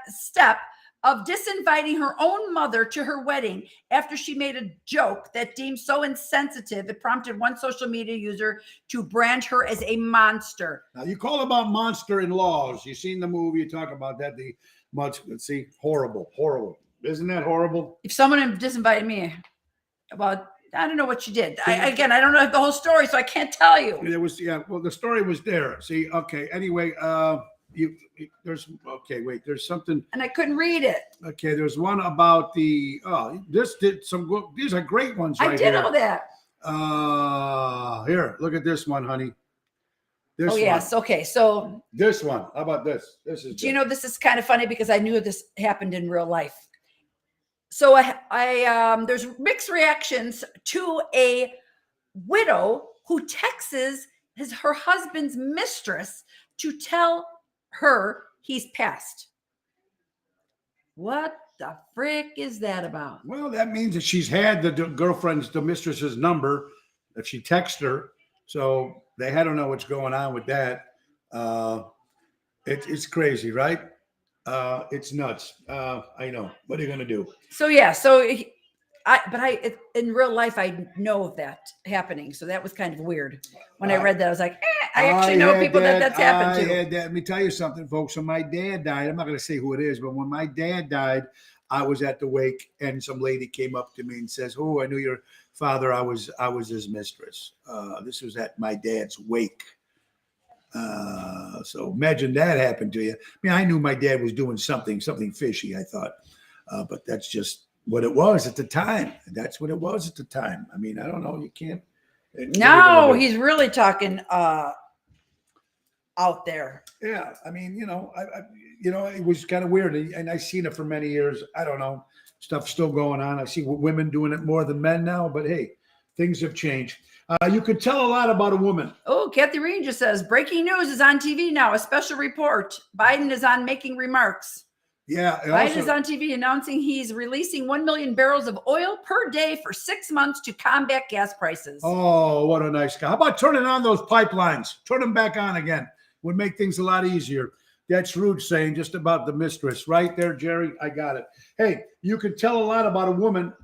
of disinviting her own mother to her wedding after she made a joke that deemed so insensitive it prompted one social media user to brand her as a monster. Now you call about monster-in-laws. You've seen the movie. You talk about that. Let's see, horrible. Isn't that horrible? If someone disinvited me about I don't know what she did. I don't know the whole story, so I can't tell you. There was, well, the story was there. See, okay. Anyway, there's something. And I couldn't read it. Okay, there's one about these are great ones right I did here. know that. Here, look at this one, honey. This one. Yes. Okay. So this one. How about this? This is. Do you know this is kind of funny because I knew this happened in real life. So I there's mixed reactions to a widow who texts her husband's mistress to tell her he's passed. What the frick is that about? Well, that means that she's had the mistress's number, that she texted her. So they had to know what's going on with that. It's crazy, right? It's nuts. I know. What are you going to do? So yeah. So in real life, I know of that happening. So that was kind of weird. When I read that, I was like, I actually know people that's happened to. Let me tell you something, folks. When my dad died, I'm not going to say who it is, but when my dad died, I was at the wake, and some lady came up to me and says, "Oh, I knew your father. I was his mistress." This was at my dad's wake. So imagine that happened to you. I mean, I knew my dad was doing something fishy, I thought, but that's just what it was at the time. That's what it was at the time. I mean, I don't know. You can't. No, he's really talking out there. Yeah, I mean, it was kind of weird, and I've seen it for many years. I don't know, stuff still going on. I see women doing it more than men now, but hey, things have changed. You could tell a lot about a woman. Oh, Kathy Reen just says, breaking news is on TV now. A special report. Biden is on making remarks. Yeah. Biden is on TV announcing he's releasing 1 million barrels of oil per day for 6 months to combat gas prices. Oh, what a nice guy. How about turning on those pipelines? Turn them back on again. Would make things a lot easier. That's rude saying just about the mistress. Right there, Jerry. I got it. Hey, you can tell a lot about a woman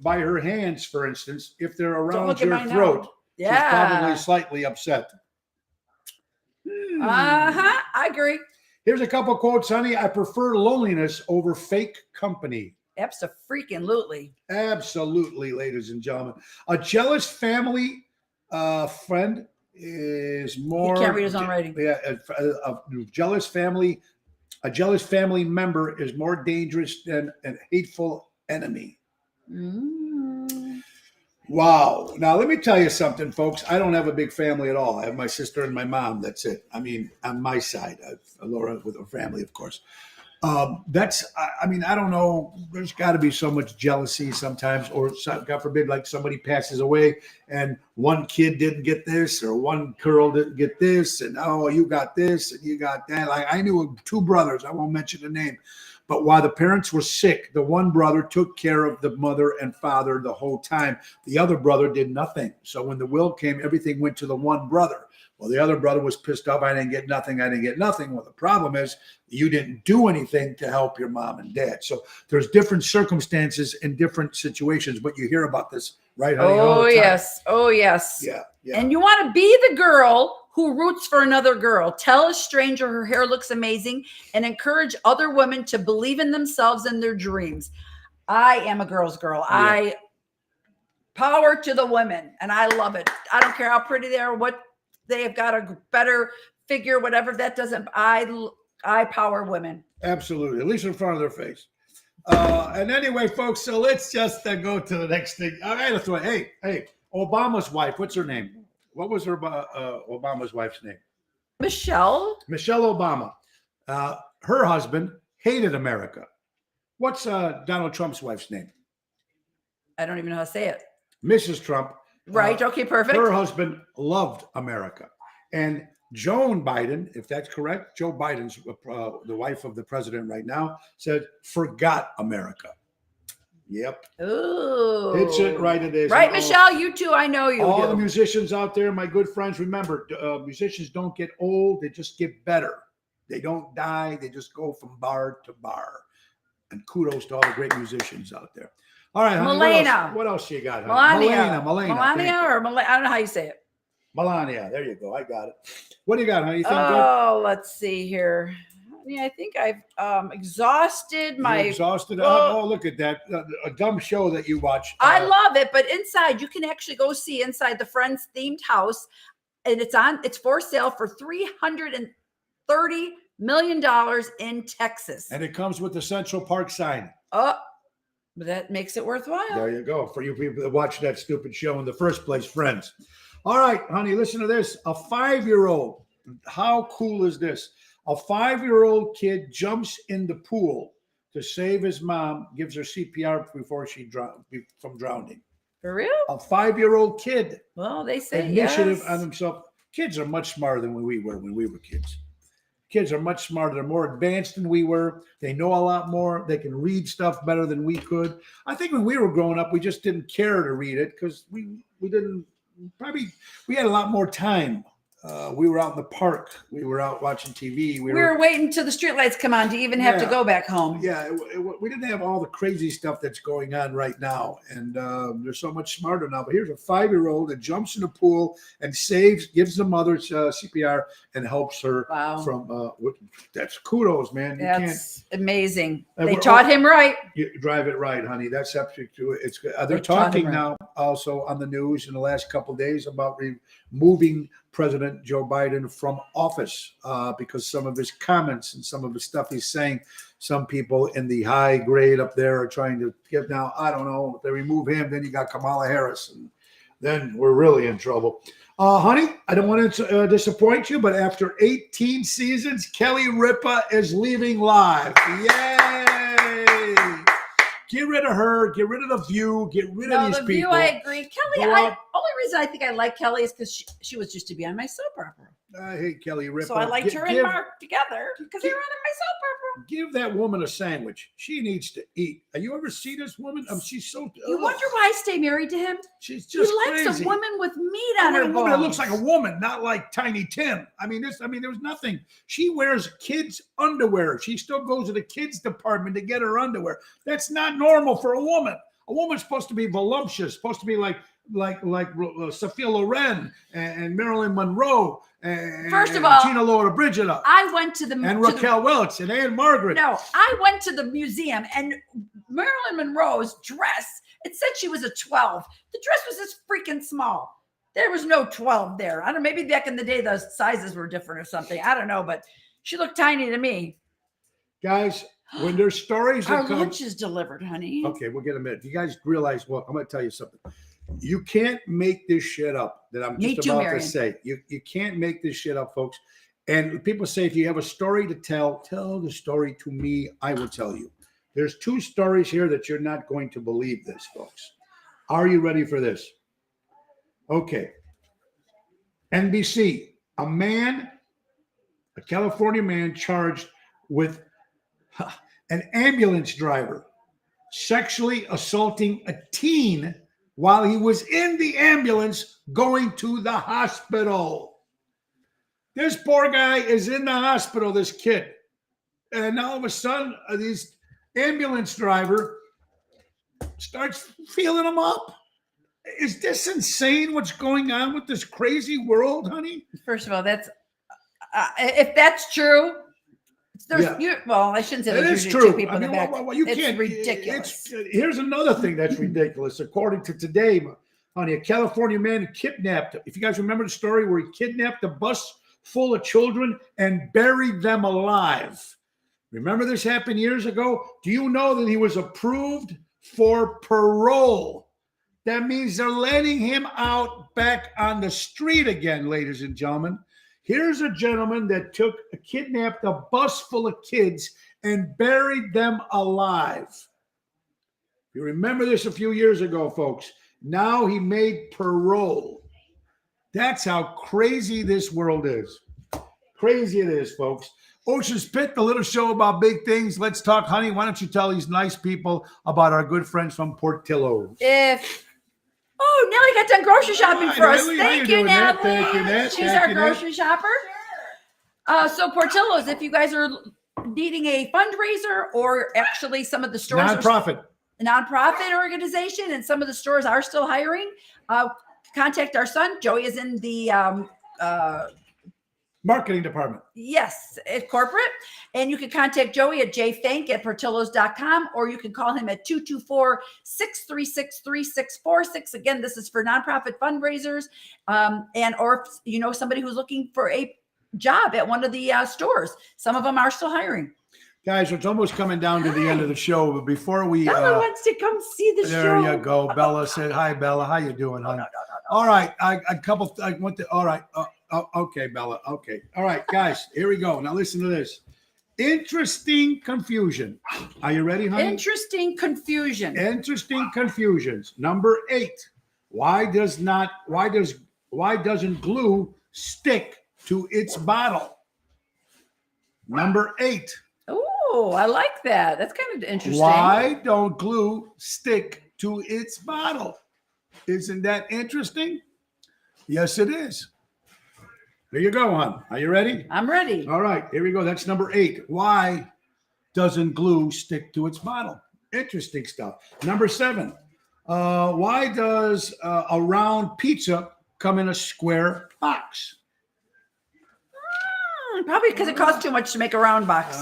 by her hands, for instance, if they're around your throat. Yeah. She's probably slightly upset. I agree. Here's a couple quotes, honey. I prefer loneliness over fake company. Absolutely. Absolutely, ladies and gentlemen. A jealous family friend is more. He can't read his own writing. Yeah, a jealous family member is more dangerous than a hateful enemy. Wow. Now, let me tell you something, folks. I don't have a big family at all. I have my sister and my mom. That's it. I mean, on my side, Laura with her family, of course. I don't know. There's got to be so much jealousy sometimes, or God forbid, like somebody passes away and one kid didn't get this or one girl didn't get this. And, oh, you got this and you got that. Like I knew 2 brothers. I won't mention the name. But while the parents were sick, the one brother took care of the mother and father the whole time. The other brother did nothing. So when the will came, everything went to the one brother. Well, the other brother was pissed off. I didn't get nothing. Well, the problem is you didn't do anything to help your mom and dad. So there's different circumstances in different situations, but you hear about this, right, honey? Oh, yes. Oh, yes. Yeah. And you want to be the girl who roots for another girl. Tell a stranger her hair looks amazing and encourage other women to believe in themselves and their dreams. I am a girl's girl. Yeah. I power to the women, and I love it. I don't care how pretty they are, what they have got a better figure, whatever. That doesn't. I power women. Absolutely, at least in front of their face. And anyway, folks, so let's just go to the next thing. All right, let's wait. Hey, Obama's wife. What's her name? What was her Obama's wife's name? Michelle Obama. Her husband hated America. What's Donald Trump's wife's name? I don't even know how to say it. Mrs. Trump. Right. Okay, perfect. Her husband loved America. And Joan Biden, if that's correct, Joe Biden's the wife of the president right now, said, forgot America. Yep. Ooh. It's it right it is. Right, Michelle, you too. I know you. All the musicians out there, my good friends, remember, musicians don't get old. They just get better. They don't die. They just go from bar to bar. And kudos to all the great musicians out there. All right, honey, Melania. what else you got? Melania. Melania. I don't know how you say it. Melania. There you go. I got it. What do you got, honey? You think good? Let's see here. Yeah, I think I've exhausted my. You're exhausted. Well, Oh, look at that. A dumb show that you watch. I love it, but inside you can actually go see inside the Friends themed house, and it's for sale for $330 million in Texas. And it comes with the Central Park sign. Oh, but that makes it worthwhile. There you go. For you people that watch that stupid show in the first place, Friends. All right, honey, listen to this. A 5-year-old. How cool is this? A 5-year-old kid jumps in the pool to save his mom, gives her CPR before she from drowning. For real? A 5-year-old kid. Well, they say Initiative yes. on himself. Kids are much smarter than we were when we were kids. Kids are much smarter. They're more advanced than we were. They know a lot more. They can read stuff better than we could. I think when we were growing up, we just didn't care to read it because we had a lot more time. We were out in the park. We were out watching TV. We were waiting till the streetlights come on to even have to go back home. Yeah, we didn't have all the crazy stuff that's going on right now. And they're so much smarter now. But here's a 5-year-old that jumps in the pool and gives the mother CPR and helps her from that's kudos, man. That's amazing. And they taught him right. You drive it right, honey. That's subject to it. It's they're talking now also on the news in the last couple of days about removing President Joe Biden from office because some of his comments and some of the stuff he's saying, some people in the high grade up there are trying to get now. I don't know if they remove him, then you got Kamala Harris, and then we're really in trouble. Honey, I don't want to disappoint you, but after 18 seasons, Kelly Ripa is leaving live. Yay! Get rid of her. Get rid of The View. Get rid of these people. The View, I agree. Kelly, only reason I think I like Kelly is because she was just to be on my soap opera. I hate Kelly Ripa. So I liked her and Mark together because they were on my soap opera. Give that woman a sandwich. She needs to eat. Have you ever seen this woman? She's so. You wonder why I stay married to him? She's just crazy. He likes a woman with meat on her bones. A woman that looks like a woman, not like Tiny Tim. I mean, there was nothing. She wears kids' underwear. She still goes to the kids' department to get her underwear. That's not normal for a woman. A woman's supposed to be voluptuous, supposed to be like Sophia Loren and Marilyn Monroe. First of all, Gina Lollobrigida. I went to the and Raquel Welch and Anne Margaret. No, I went to the museum and Marilyn Monroe's dress. It said she was a 12. The dress was this freaking small. There was no 12 there. I don't know. Maybe back in the day the sizes were different or something. I don't know, but she looked tiny to me. Guys, when there's stories that our lunch is delivered, honey. Okay, we'll get a minute. You guys realize what I'm going to tell you something. You can't make this shit up that I'm just about to say. You can't make this shit up, folks. And people say if you have a story to tell the story to me. I will tell you. There's 2 stories here that you're not going to believe this, folks. Are you ready for this? Okay. NBC, a California man charged with an ambulance driver sexually assaulting a teen while he was in the ambulance going to the hospital. This poor guy is in the hospital, this kid. And all of a sudden, this ambulance driver starts feeling him up. Is this insane what's going on with this crazy world, honey? First of all, that's if that's true, well, I shouldn't say that there's is true. 2 people in the back. It's ridiculous. Here's another thing that's ridiculous. According to today, honey, a California man kidnapped. If you guys remember the story where he kidnapped a bus full of children and buried them alive. Remember this happened years ago? Do you know that he was approved for parole? That means they're letting him out back on the street again, ladies and gentlemen. Here's a gentleman that kidnapped a bus full of kids and buried them alive. You remember this a few years ago, folks. Now he made parole. That's how crazy this world is. Crazy it is, folks. Ocean's Pit, the little show about big things. Let's talk, honey. Why don't you tell these nice people about our good friends from Portillo's? Nellie got done grocery shopping for us. Thank you, Natalie. Thank you, Nat. She's our grocery shopper. So Portillo's, if you guys are needing a fundraiser or actually some of the stores nonprofit organization and some of the stores are still hiring, contact our son. Joey is in the Marketing department. Yes, at corporate. And you can contact Joey at jfank@portillos.com, or you can call him at 224-636-3646. Again, this is for nonprofit fundraisers. Or if you know somebody who's looking for a job at one of the stores. Some of them are still hiring. Guys, it's almost coming down to the end of the show, but before we Bella wants to come see the there show. you go. Bella said, "Hi, Bella. How you doing, hon?" No. All right, I went to. All right, okay, Bella. Okay, all right, guys. Here we go. Now listen to this. Interesting confusion. Are you ready, honey? Interesting confusion. Interesting confusions. Number 8. Why doesn't glue stick to its bottle? Number 8. Oh, I like that. That's kind of interesting. Why don't glue stick to its bottle? Isn't that interesting? Yes, it is. There you go, hon. Are you ready? I'm ready. All right, here we go. That's number 8. Why doesn't glue stick to its bottle? Interesting stuff. Number 7. Why does a round pizza come in a square box? Probably because it costs too much to make a round box.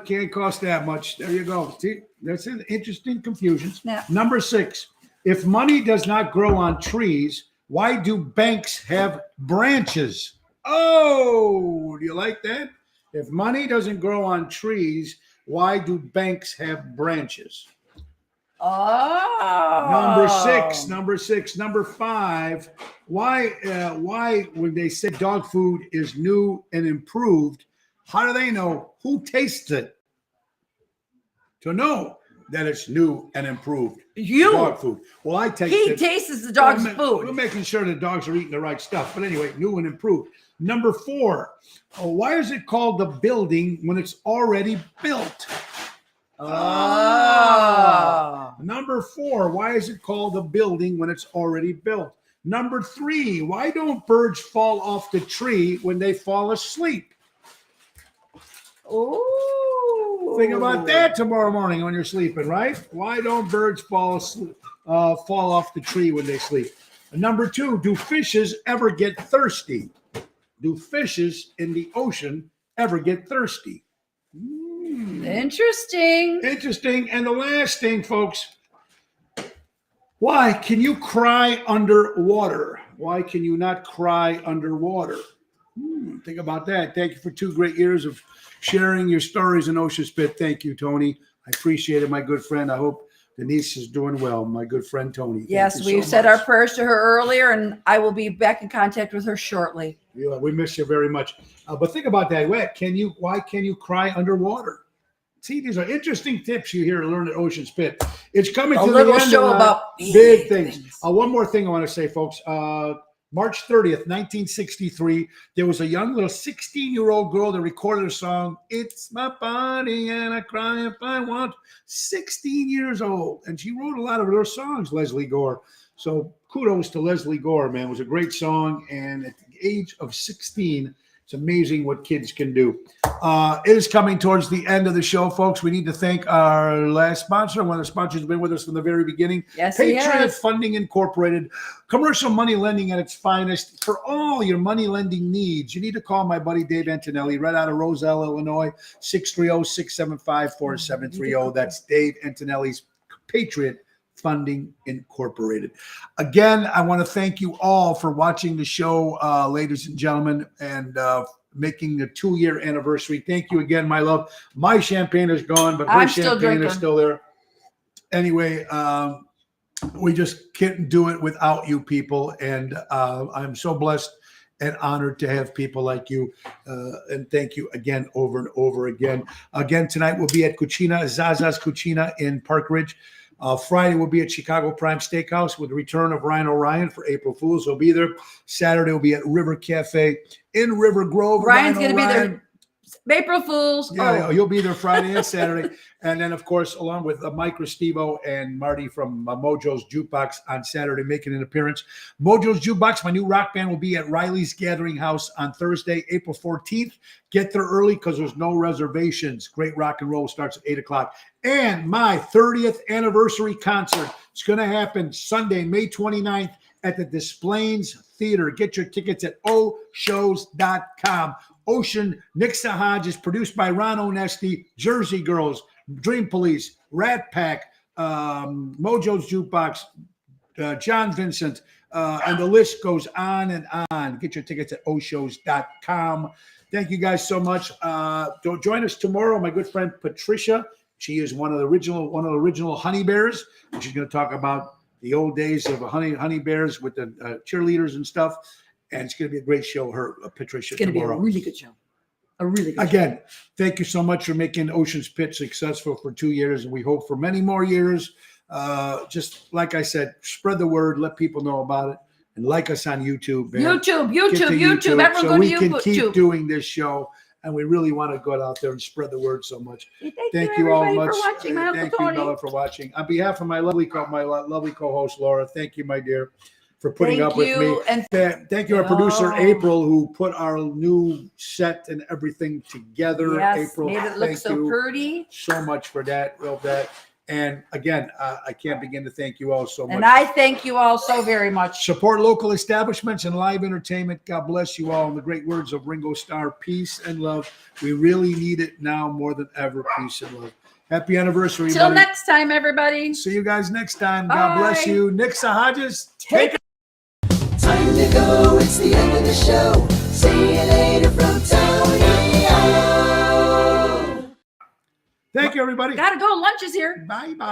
Can't cost that much. There you go. See, that's an interesting confusion. Yeah. Number 6. If money does not grow on trees, why do banks have branches? Oh, do you like that? If money doesn't grow on trees, why do banks have branches? Oh. Number 6. Number 5. Why when they said dog food is new and improved, how do they know who tastes it to know that it's new and improved? You. Dog food. Well, I taste He it. tastes the dog's We're food. making sure the dogs are eating the right stuff. But anyway, new and improved. Number 4. Why is it called the building when it's already built? Number 4. Why is it called a building when it's already built? Number 3. Why don't birds fall off the tree when they fall asleep? Oh. Think about that tomorrow morning when you're sleeping, right? Why don't birds fall off the tree when they sleep? Number 2. Do fishes ever get thirsty? Do fishes in the ocean ever get thirsty? Interesting. And the last thing, folks. Why can you cry underwater? Why can you not cry underwater? Think about that. Thank you for 2 great years of sharing your stories in Ocean Spit. Thank you, Tony. I appreciate it, my good friend. I hope Denise is doing well, my good friend Tony. Yes, we said our prayers to her earlier, and I will be back in contact with her shortly. Yeah, we miss you very much. But think about that. Why can you cry underwater? See, these are interesting tips you hear to learn at Ocean Spit. It's coming to the little end show of about big things. One more thing I want to say, folks. March 30th, 1963, there was a young little 16-year-old girl that recorded a song, "It's My Body and I Cry If I Want." 16 years old. And she wrote a lot of her songs, Leslie Gore. So kudos to Leslie Gore, man. It was a great song. And at the age of 16, it's amazing what kids can do. It is coming towards the end of the show, folks. We need to thank our last sponsor. One of the sponsors has been with us from the very beginning. Yes, he Patriot has. Funding Incorporated. Commercial money lending at its finest. For all your money lending needs, you need to call my buddy Dave Antonelli right out of Roselle, Illinois, 630-675-4730. That's Dave Antonelli's Patriot Funding Incorporated. Again, I want to thank you all for watching the show, ladies and gentlemen, and making the 2-year anniversary. Thank you again, my love. My champagne is gone, but her I'm still champagne drinking. is still there. Anyway, we just can't do it without you people, and I'm so blessed and honored to have people like you. And thank you again, over and over again. Again, tonight we'll be at Cucina, Zaza's Cucina in Park Ridge. Friday we'll be at Chicago Prime Steakhouse with the return of Ryan O'Ryan for April Fools. He'll be there. Saturday we'll be at River Cafe in River Grove. Ryan's going to be there. April Fools. Yeah, you'll be there Friday and Saturday. And then, of course, along with Mike Restivo and Marty from Mojo's Jukebox on Saturday, making an appearance. Mojo's Jukebox, my new rock band, will be at Riley's Gathering House on Thursday, April 14th. Get there early because there's no reservations. Great rock and roll starts at 8 o'clock. And my 30th anniversary concert is going to happen Sunday, May 29th at the Displays Theater. Get your tickets at oshows.com. Ocean Nixa Hodge is produced by Ron Onesti, Jersey Girls, Dream Police, Rat Pack, Mojo's Jukebox, John Vincent, and the list goes on and on. Get your tickets at oshows.com. Thank you guys so much. Join us tomorrow. My good friend Patricia. She is one of the original honey bears. And she's going to talk about the old days of honey bears with the cheerleaders and stuff. And it's going to be a great show. Patricia. It's going to be a really good show. A really good Again, thank you so much for making Ocean's Pit successful for 2 years, and we hope for many more years. Just like I said, spread the word, let people know about it, and like us on YouTube. Man. YouTube. Everyone so go we to can YouTube. keep doing this show, and we really want to go out there and spread the word so much. Thank you all much for watching. My Thank Uncle you, Tony. Bella, for watching. On behalf of my lovely co-host Laura, thank you, my dear, for putting up with me. And thank you, our producer April, who put our new set and everything together. yes, April, made it look thank so you pretty. so much for that. Love that. And again, I can't begin to thank you all so much. And I thank you all so very much. Support local establishments and live entertainment. God bless you all. In the great words of Ringo Starr, peace and love. We really need it now more than ever. Peace and love. Happy anniversary. Till buddy. next time, everybody. See you guys next time. God bless Bye. you. Nixa Hodges, take it. Time to go, it's the end of the show. See you later from Tony O. Thank you, everybody. Gotta go. Lunch is here. Bye-bye.